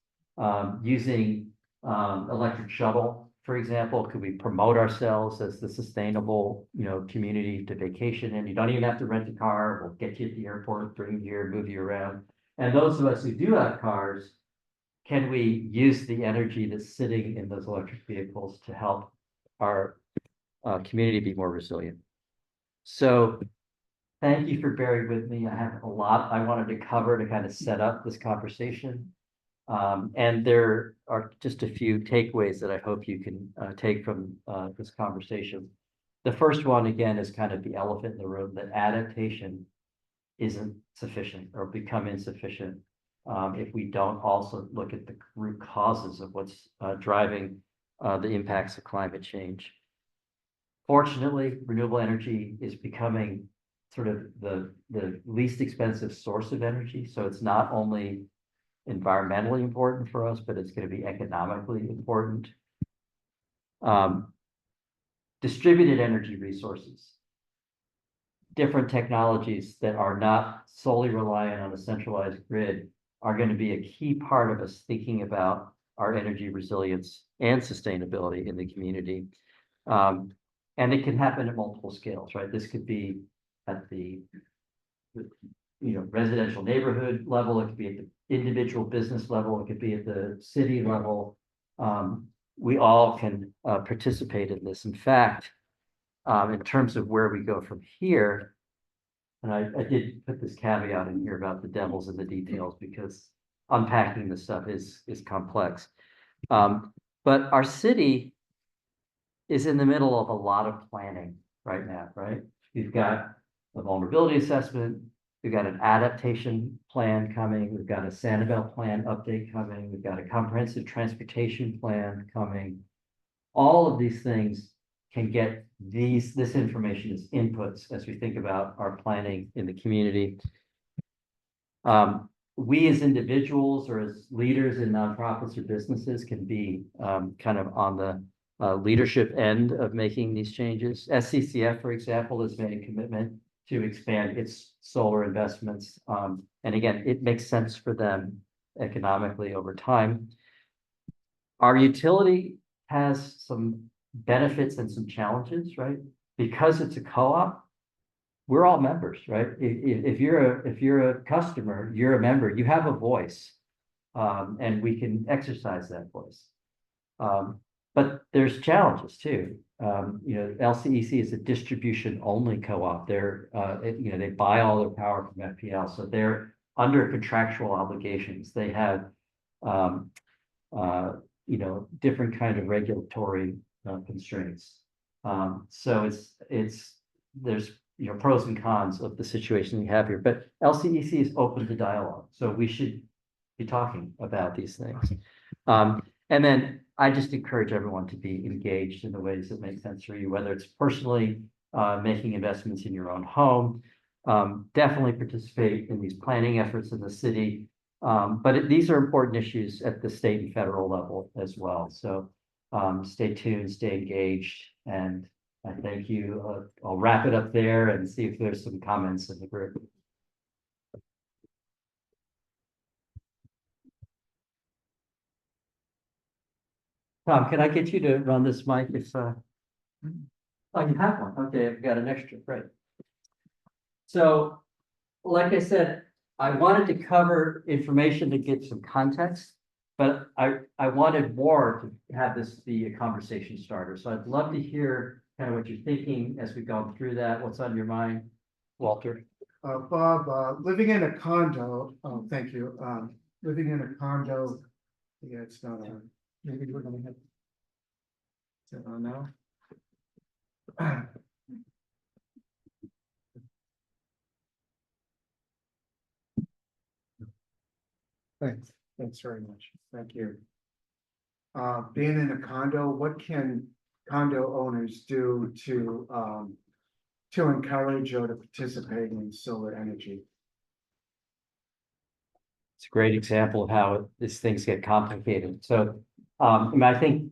Using electric shuttle, for example, could we promote ourselves as the sustainable, community to vacation in? You don't even have to rent a car. We'll get you at the airport, bring you here, move you around. And those of us who do have cars, can we use the energy that's sitting in those electric vehicles to help our community be more resilient? So thank you for bearing with me. I have a lot I wanted to cover to kind of set up this conversation. And there are just a few takeaways that I hope you can take from this conversation. The first one, again, is kind of the elephant in the room, that adaptation isn't sufficient or become insufficient if we don't also look at the root causes of what's driving the impacts of climate change. Fortunately, renewable energy is becoming sort of the least expensive source of energy. So it's not only environmentally important for us, but it's going to be economically important. Distributed energy resources, different technologies that are not solely reliant on a centralized grid are going to be a key part of us thinking about our energy resilience and sustainability in the community. And it can happen at multiple scales, right? This could be at the residential neighborhood level, it could be at the individual business level, it could be at the city level. We all can participate in this. In fact, in terms of where we go from here, and I did put this caveat in here about the devils in the details because unpacking this stuff is complex. But our city is in the middle of a lot of planning right now, right? We've got a vulnerability assessment, we've got an adaptation plan coming, we've got a SanCap plan update coming, we've got a comprehensive transportation plan coming. All of these things can get this information as inputs as we think about our planning in the community. We as individuals or as leaders in nonprofits or businesses can be kind of on the leadership end of making these changes. SCCF, for example, has made a commitment to expand its solar investments. And again, it makes sense for them economically over time. Our utility has some benefits and some challenges, right? Because it's a co-op, we're all members, right? If you're a customer, you're a member, you have a voice, and we can exercise that voice. But there's challenges too. LCEC is a distribution only co-op. They buy all their power from FPL, so they're under contractual obligations. They have different kind of regulatory constraints. So there's pros and cons of the situation we have here, but LCEC is open to dialogue, so we should be talking about these things. And then I just encourage everyone to be engaged in the ways that make sense for you, whether it's personally making investments in your own home, definitely participate in these planning efforts in the city. But these are important issues at the state and federal level as well. So stay tuned, stay engaged, and I thank you. I'll wrap it up there and see if there's some comments in the group. Tom, can I get you to run this mic if oh, you have one. Okay, I've got an extra, great. So, like I said, I wanted to cover information to get some context, but I wanted more to have this be a conversation starter. So I'd love to hear kind of what you're thinking as we've gone through that. What's on your mind, Walter? Bob, living in a condo, thank you. Living in a condo, yeah, it's not on. Maybe we're gonna have. Is it on now? Thanks very much. Thank you. Being in a condo, what can condo owners do to encourage or to participate in solar energy? It's a great example of how these things get complicated. So, I think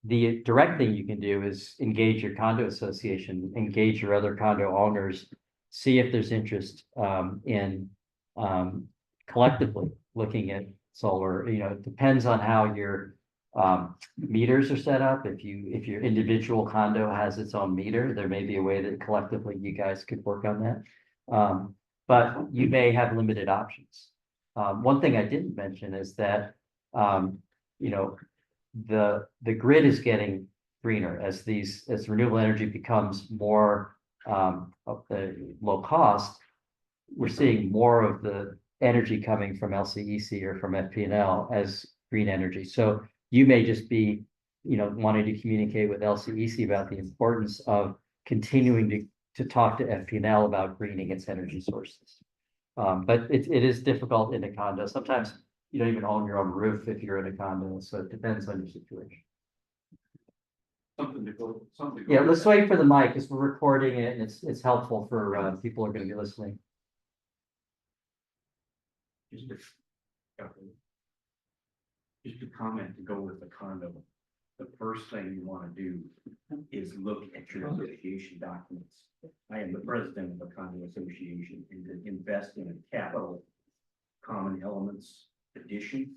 the direct thing you can do is engage your condo association, engage your other condo owners, see if there's interest in collectively looking at solar. It depends on how your meters are set up. If your individual condo has its own meter, there may be a way that collectively you guys could work on that. But you may have limited options. One thing I didn't mention is that the grid is getting greener as renewable energy becomes more low cost. We're seeing more of the energy coming from LCEC or from FP&L as green energy. So you may just be wanting to communicate with LCEC about the importance of continuing to talk to FP&L about greening its energy sources. But it is difficult in a condo. Sometimes you don't even own your own roof if you're in a condo, so it depends on your situation. Something to go. Yeah, let's wait for the mic because we're recording it and it's helpful for people who are going to be listening. Just a comment to go with the condo. The first thing you want to do is look at your association documents. I am the president of a condo association and to invest in a capital common elements addition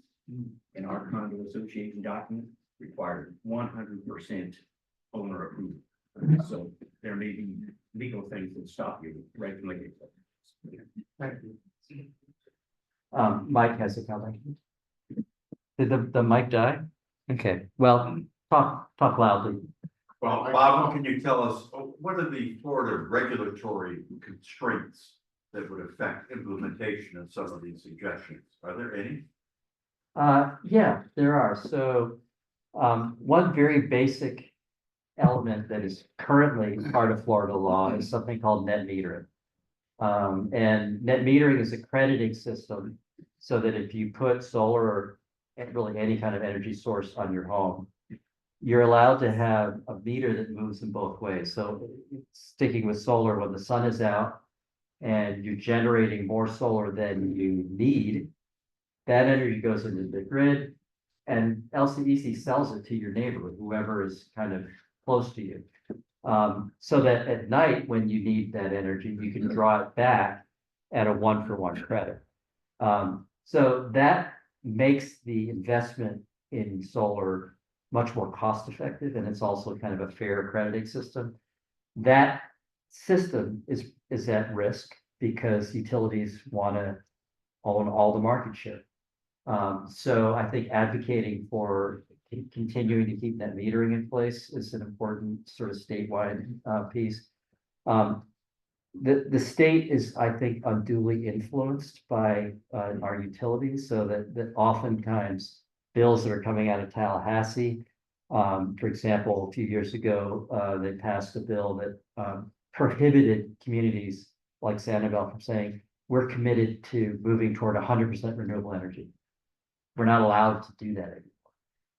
in our condo association document required 100% owner approval. So there may be legal things that stop you regulating. Thank you. Mike has a comment. Did the mic die? Okay, well, talk loudly. Well, Bob, can you tell us, what are the Florida regulatory constraints that would affect implementation of some of these suggestions? Are there any? Yeah, there are. So, one very basic element that is currently part of Florida law is something called net metering. And net metering is a crediting system so that if you put solar or really any kind of energy source on your home, you're allowed to have a meter that moves in both ways. So sticking with solar, when the sun is out and you're generating more solar than you need, that energy goes into the grid and LCEC sells it to your neighbor, whoever is kind of close to you. So that at night, when you need that energy, you can draw it back at a 1-for-1 credit. So that makes the investment in solar much more cost effective, and it's also kind of a fair crediting system. That system is at risk because utilities want to own all the market share. So I think advocating for continuing to keep net metering in place is an important sort of statewide piece. The state is, I think, unduly influenced by our utilities, so that oftentimes bills that are coming out of Tallahassee, for example, a few years ago, they passed a bill that prohibited communities like Sanibel from saying, we're committed to moving toward 100% renewable energy. We're not allowed to do that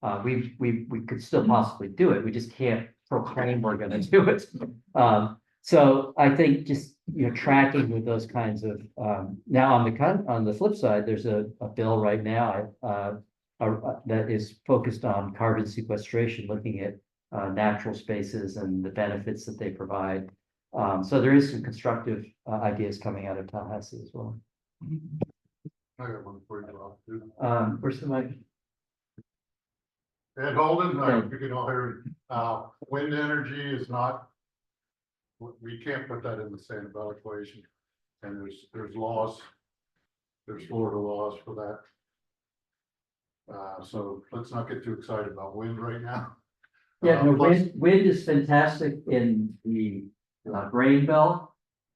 anymore. We could still possibly do it. We just can't proclaim we're going to do it. So I think just, tracking with those kinds of, now on the flip side, there's a bill right now that is focused on carbon sequestration, looking at natural spaces and the benefits that they provide. So there is some constructive ideas coming out of Tallahassee as well. I got one for you, Bob. Where's the mic? Ed Holden, Yeah. you can all hear, wind energy is not, we can't put that in the Sanibel equation. And there's laws, there's Florida laws for that. So let's not get too excited about wind right now. Yeah, no, Plus- wind is fantastic in the grain belt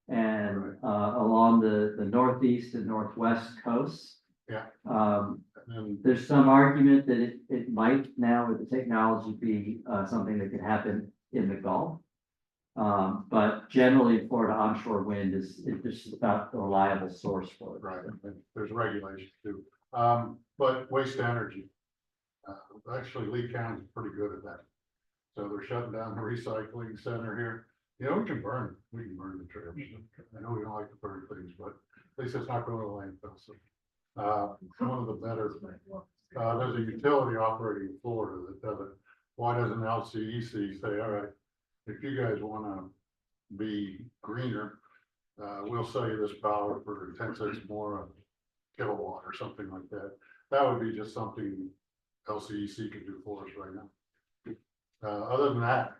and along the northeast and northwest coasts. Yeah. And There's some argument that it might now with the technology be something that could happen in the Gulf. But generally in Florida, onshore wind is just not a reliable source for it. right, and there's regulation too. But waste energy, actually Lee County's pretty good at that. So they're shutting down the recycling center here. We can burn the trash. I know we don't like to burn things, but at least it's not going to landfill. So, one of the better, there's a utility operating in Florida that does it. Why doesn't LCEC say, all right, if you guys want to be greener, we'll sell you this power for 10 cents more a kilowatt or something like that. That would be just something LCEC could do for us right now. Other than that,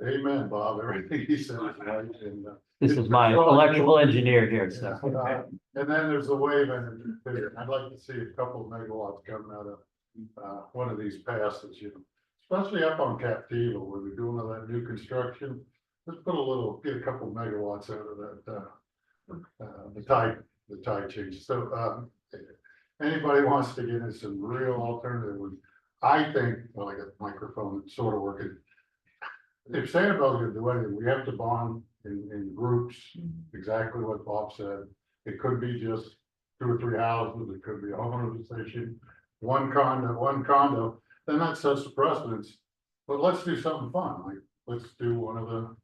amen, Bob. Everything he said is right. And, This is my electrical engineer here, so. and then there's the wave energy too. I'd like to see a couple of megawatts coming out of one of these passes, especially up on Captiva where they're doing all that new construction. Let's get a couple of megawatts out of that, the tide change. So anybody wants to get into some real alternative, I think, well, I got the microphone sort of working. If Sanibel's gonna do anything, we have to bond in groups, exactly what Bob said. It could be just 2 or 3 houses, it could be a homeowners association, one condo, then that sets the precedence. But let's do something fun, like let's do one of the,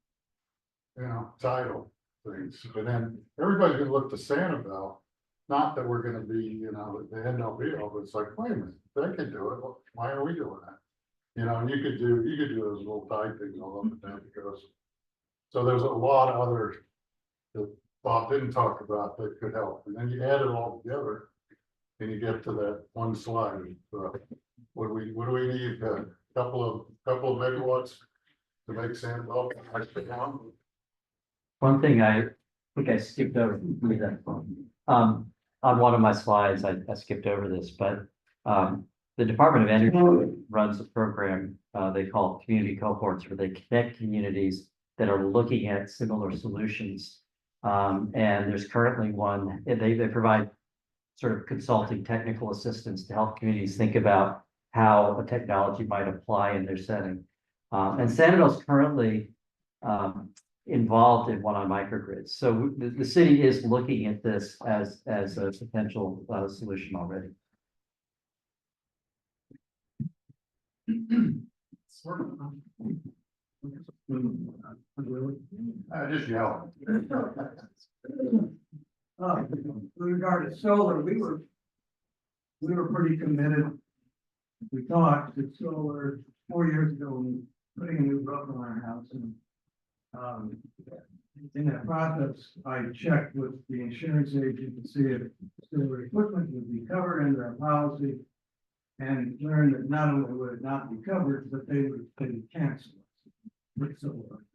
tidal things. And then everybody's gonna look to Sanibel, not that we're gonna be, the end all be all, but it's like, wait a minute, they can do it, why are we doing that? And you could do those little tide things all up and down the coast. So there's a lot of other that Bob didn't talk about that could help. And then you add it all together and you get to that one slide, what do we need, a couple of megawatts to make San Antonio? One thing I think I skipped over, on one of my slides, I skipped over this, but, the Department of Energy runs a program, they call community cohorts, where they connect communities that are looking at similar solutions. And there's currently one, and they provide sort of consulting technical assistance to help communities think about how a technology might apply in their setting. And San Antonio's currently, involved in one on microgrids. So the city is looking at this as a potential, solution already. Just yell. With regard to solar, we were pretty committed. We talked to solar 4 years ago, when putting a new roof on our house, and in that process, I checked with the insurance agent to see if solar equipment would be covered under our policy, and learned that not only would it not be covered, but they would cancel it with solar.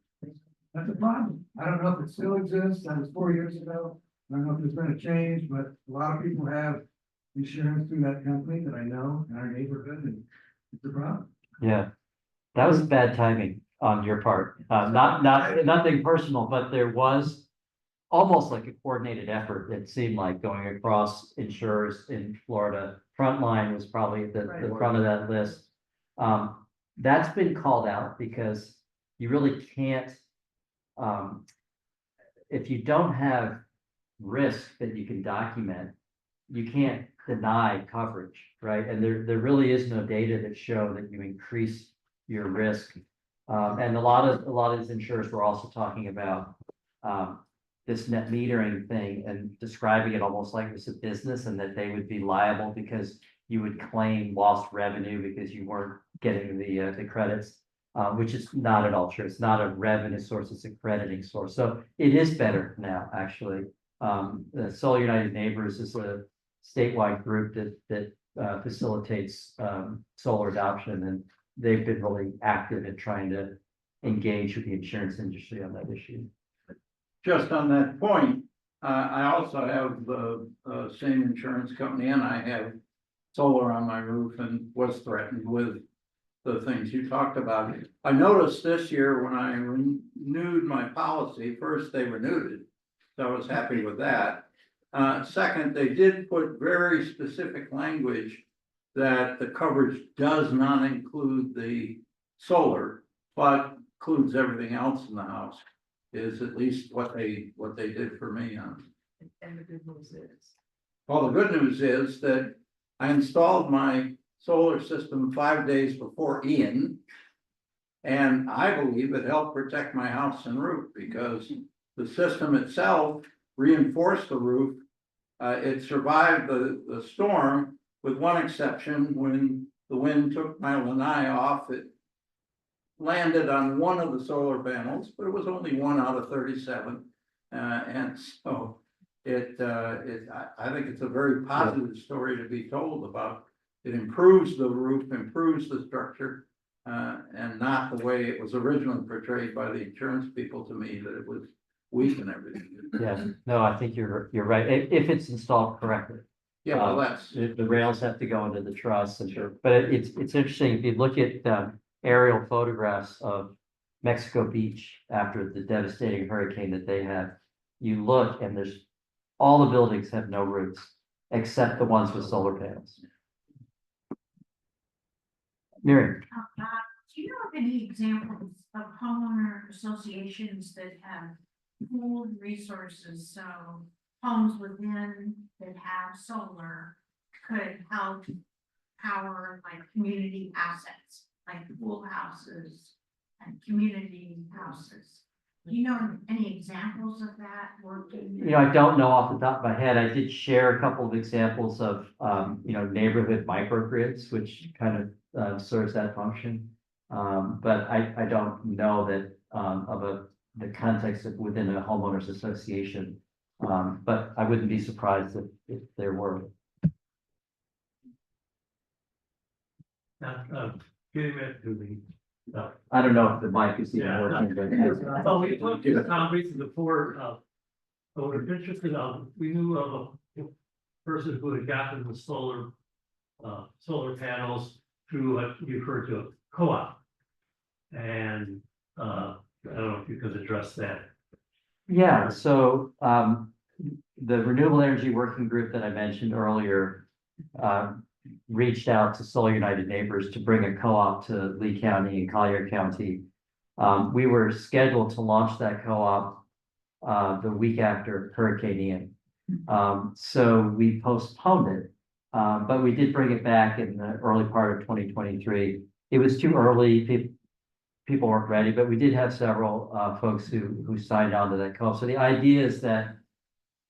That's a problem. I don't know if it still exists. That was 4 years ago. I don't know if there's been a change, but a lot of people have insurance through that company that I know in our neighborhood, and it's a problem. Yeah, that was bad timing on your part. Nothing personal, but there was almost like a coordinated effort, it seemed like, going across insurers in Florida. Frontline was probably at the front of that list. That's been called out because you really can't, if you don't have risk that you can document, you can't deny coverage, right? And there really is no data that show that you increase your risk. And a lot of these insurers were also talking about this net metering thing and describing it almost like it was a business, and that they would be liable because you would claim lost revenue because you weren't getting the credits, which is not at all true. It's not a revenue source, it's a crediting source. So it is better now, actually. The Solar United Neighbors is a statewide group that facilitates solar adoption, and they've been really active in trying to engage with the insurance industry on that issue. Just on that point, I also have the same insurance company, and I have solar on my roof and was threatened with the things you talked about. I noticed this year when I renewed my policy, first they renewed it, so I was happy with that. Second, they did put very specific language that the coverage does not include the solar, but includes everything else in the house, is at least what they did for me on. And the good news is. Well, the good news is that I installed my solar system 5 days before Ian. And I believe it helped protect my house and roof, because the system itself reinforced the roof. It survived the storm, with one exception. When the wind took my lanai off, it landed on one of the solar panels, but it was only 1 out of 37. And so I think it's a very positive story to be told about. It improves the roof, improves the structure, and not the way it was originally portrayed by the insurance people to me, that it was weak and everything. Yeah, no, I think you're right, if it's installed correctly. Yeah, well, that's. The rails have to go into the truss, and sure, but it's interesting, if you look at aerial photographs of Mexico Beach after the devastating hurricane that they had, you look and all the buildings have no roofs except the ones with solar panels. Miriam. Do you know of any examples of homeowner associations that have pooled resources? So homes within that have solar could help power like community assets, like pool houses and community houses. Do you know any examples of that working? You know, I don't know off the top of my head. I did share a couple of examples of, neighborhood microgrids, which kind of serves that function. But I don't know that of the context of within a homeowners association. But I wouldn't be surprised if there were. Getting back to the, I don't know if the mic is even yeah. working, but. Oh, we looked at the concrete, the four, so we're interested, we knew of a person who had gotten the solar panels through what you referred to a co-op. And, I don't know if you could address that. Yeah, so the renewable energy working group that I mentioned earlier reached out to Solar United Neighbors to bring a co-op to Lee County and Collier County. We were scheduled to launch that co-op the week after Hurricane Ian. So we postponed it, but we did bring it back in the early part of 2023. It was too early. People weren't ready, but we did have several folks who signed on to that co-op. So the idea is that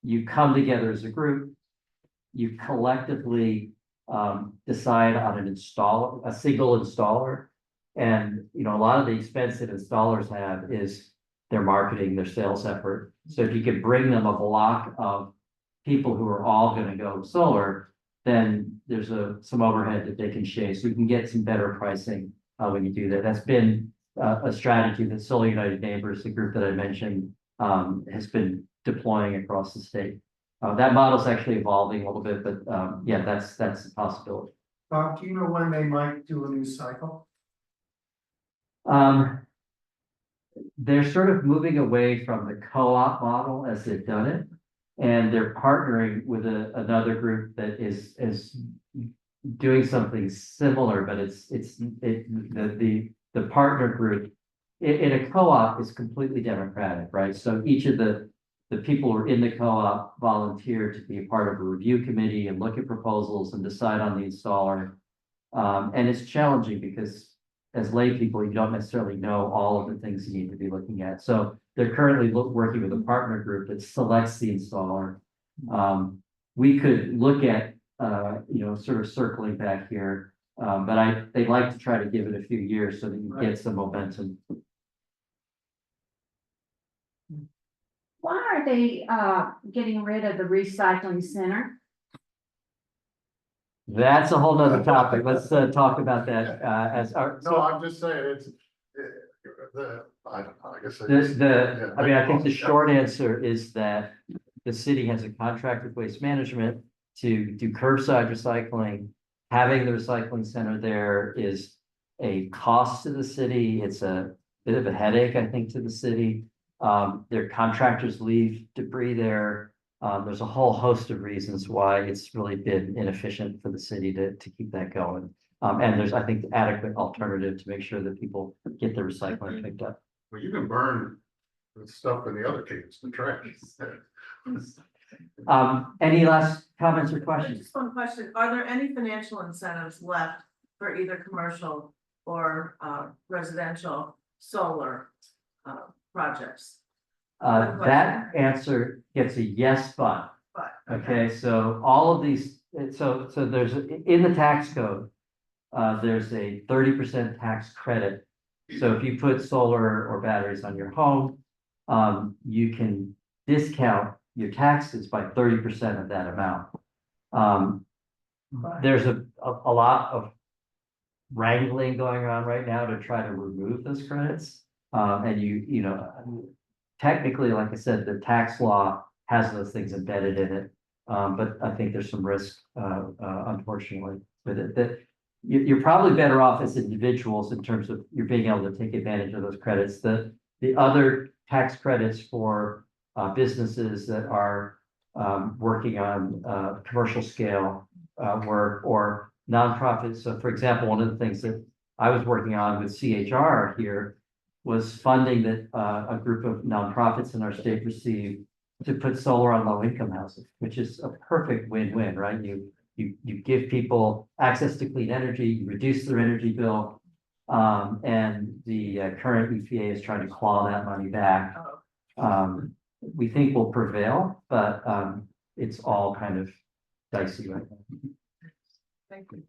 you come together as a group, you collectively decide on an installer, a single installer. And a lot of the expense that installers have is their marketing, their sales effort. So if you could bring them a block of people who are all going to go solar, then there's some overhead that they can shave. So we can get some better pricing when you do that. That's been a strategy that Solar United Neighbors, the group that I mentioned, has been deploying across the state. That model is actually evolving a little bit, but yeah, that's a possibility. Bob, do you know when they might do a new cycle? They're sort of moving away from the co-op model as they've done it, and they're partnering with another group that is doing something similar, but the partner group in a co-op is completely democratic, right? So each of the people who are in the co-op volunteer to be a part of a review committee and look at proposals and decide on the installer. And it's challenging because as lay people, you don't necessarily know all of the things you need to be looking at. So they're currently working with a partner group that selects the installer. We could look at, sort of circling back here, but they'd like to try to give it a few years so that you get some momentum. Why are they getting rid of the recycling center? That's a whole nother topic. Let's talk about that as our. No, I'm just saying, I don't know, I guess. I think the short answer is that the city has a contract with Waste Management to do curbside recycling. Having the recycling center there is a cost to the city. It's a bit of a headache, I think, to the city. Their contractors leave debris there. There's a whole host of reasons why it's really been inefficient for the city to keep that going. And there's, I think, adequate alternative to make sure that people get their recycling picked up. Well, you can burn the stuff in the other cans, the trash. Any last comments or questions? Just one question, are there any financial incentives left for either commercial or residential solar projects? That answer gets a yes, but. Okay, so all of these, so there's, in the tax code, there's a 30% tax credit. So if you put solar or batteries on your home, you can discount your taxes by 30% of that amount. There's a lot of wrangling going on right now to try to remove those credits. And technically, like I said, the tax law has those things embedded in it. But I think there's some risk, unfortunately, with it. That you're probably better off as individuals in terms of you're being able to take advantage of those credits. The other tax credits for businesses that are working on commercial scale work or nonprofits. So, for example, one of the things that I was working on with CHR here was funding that a group of nonprofits in our state received to put solar on low-income housing, which is a perfect win-win, right? You give people access to clean energy, you reduce their energy bill, and the current EPA is trying to claw that money back. We think will prevail, but it's all kind of dicey right now. Thank you.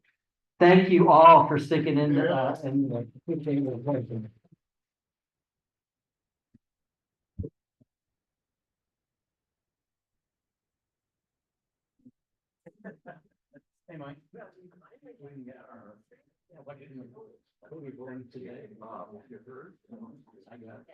Thank you all for sticking in and appreciate your attention. Anyway. Today, you heard, I got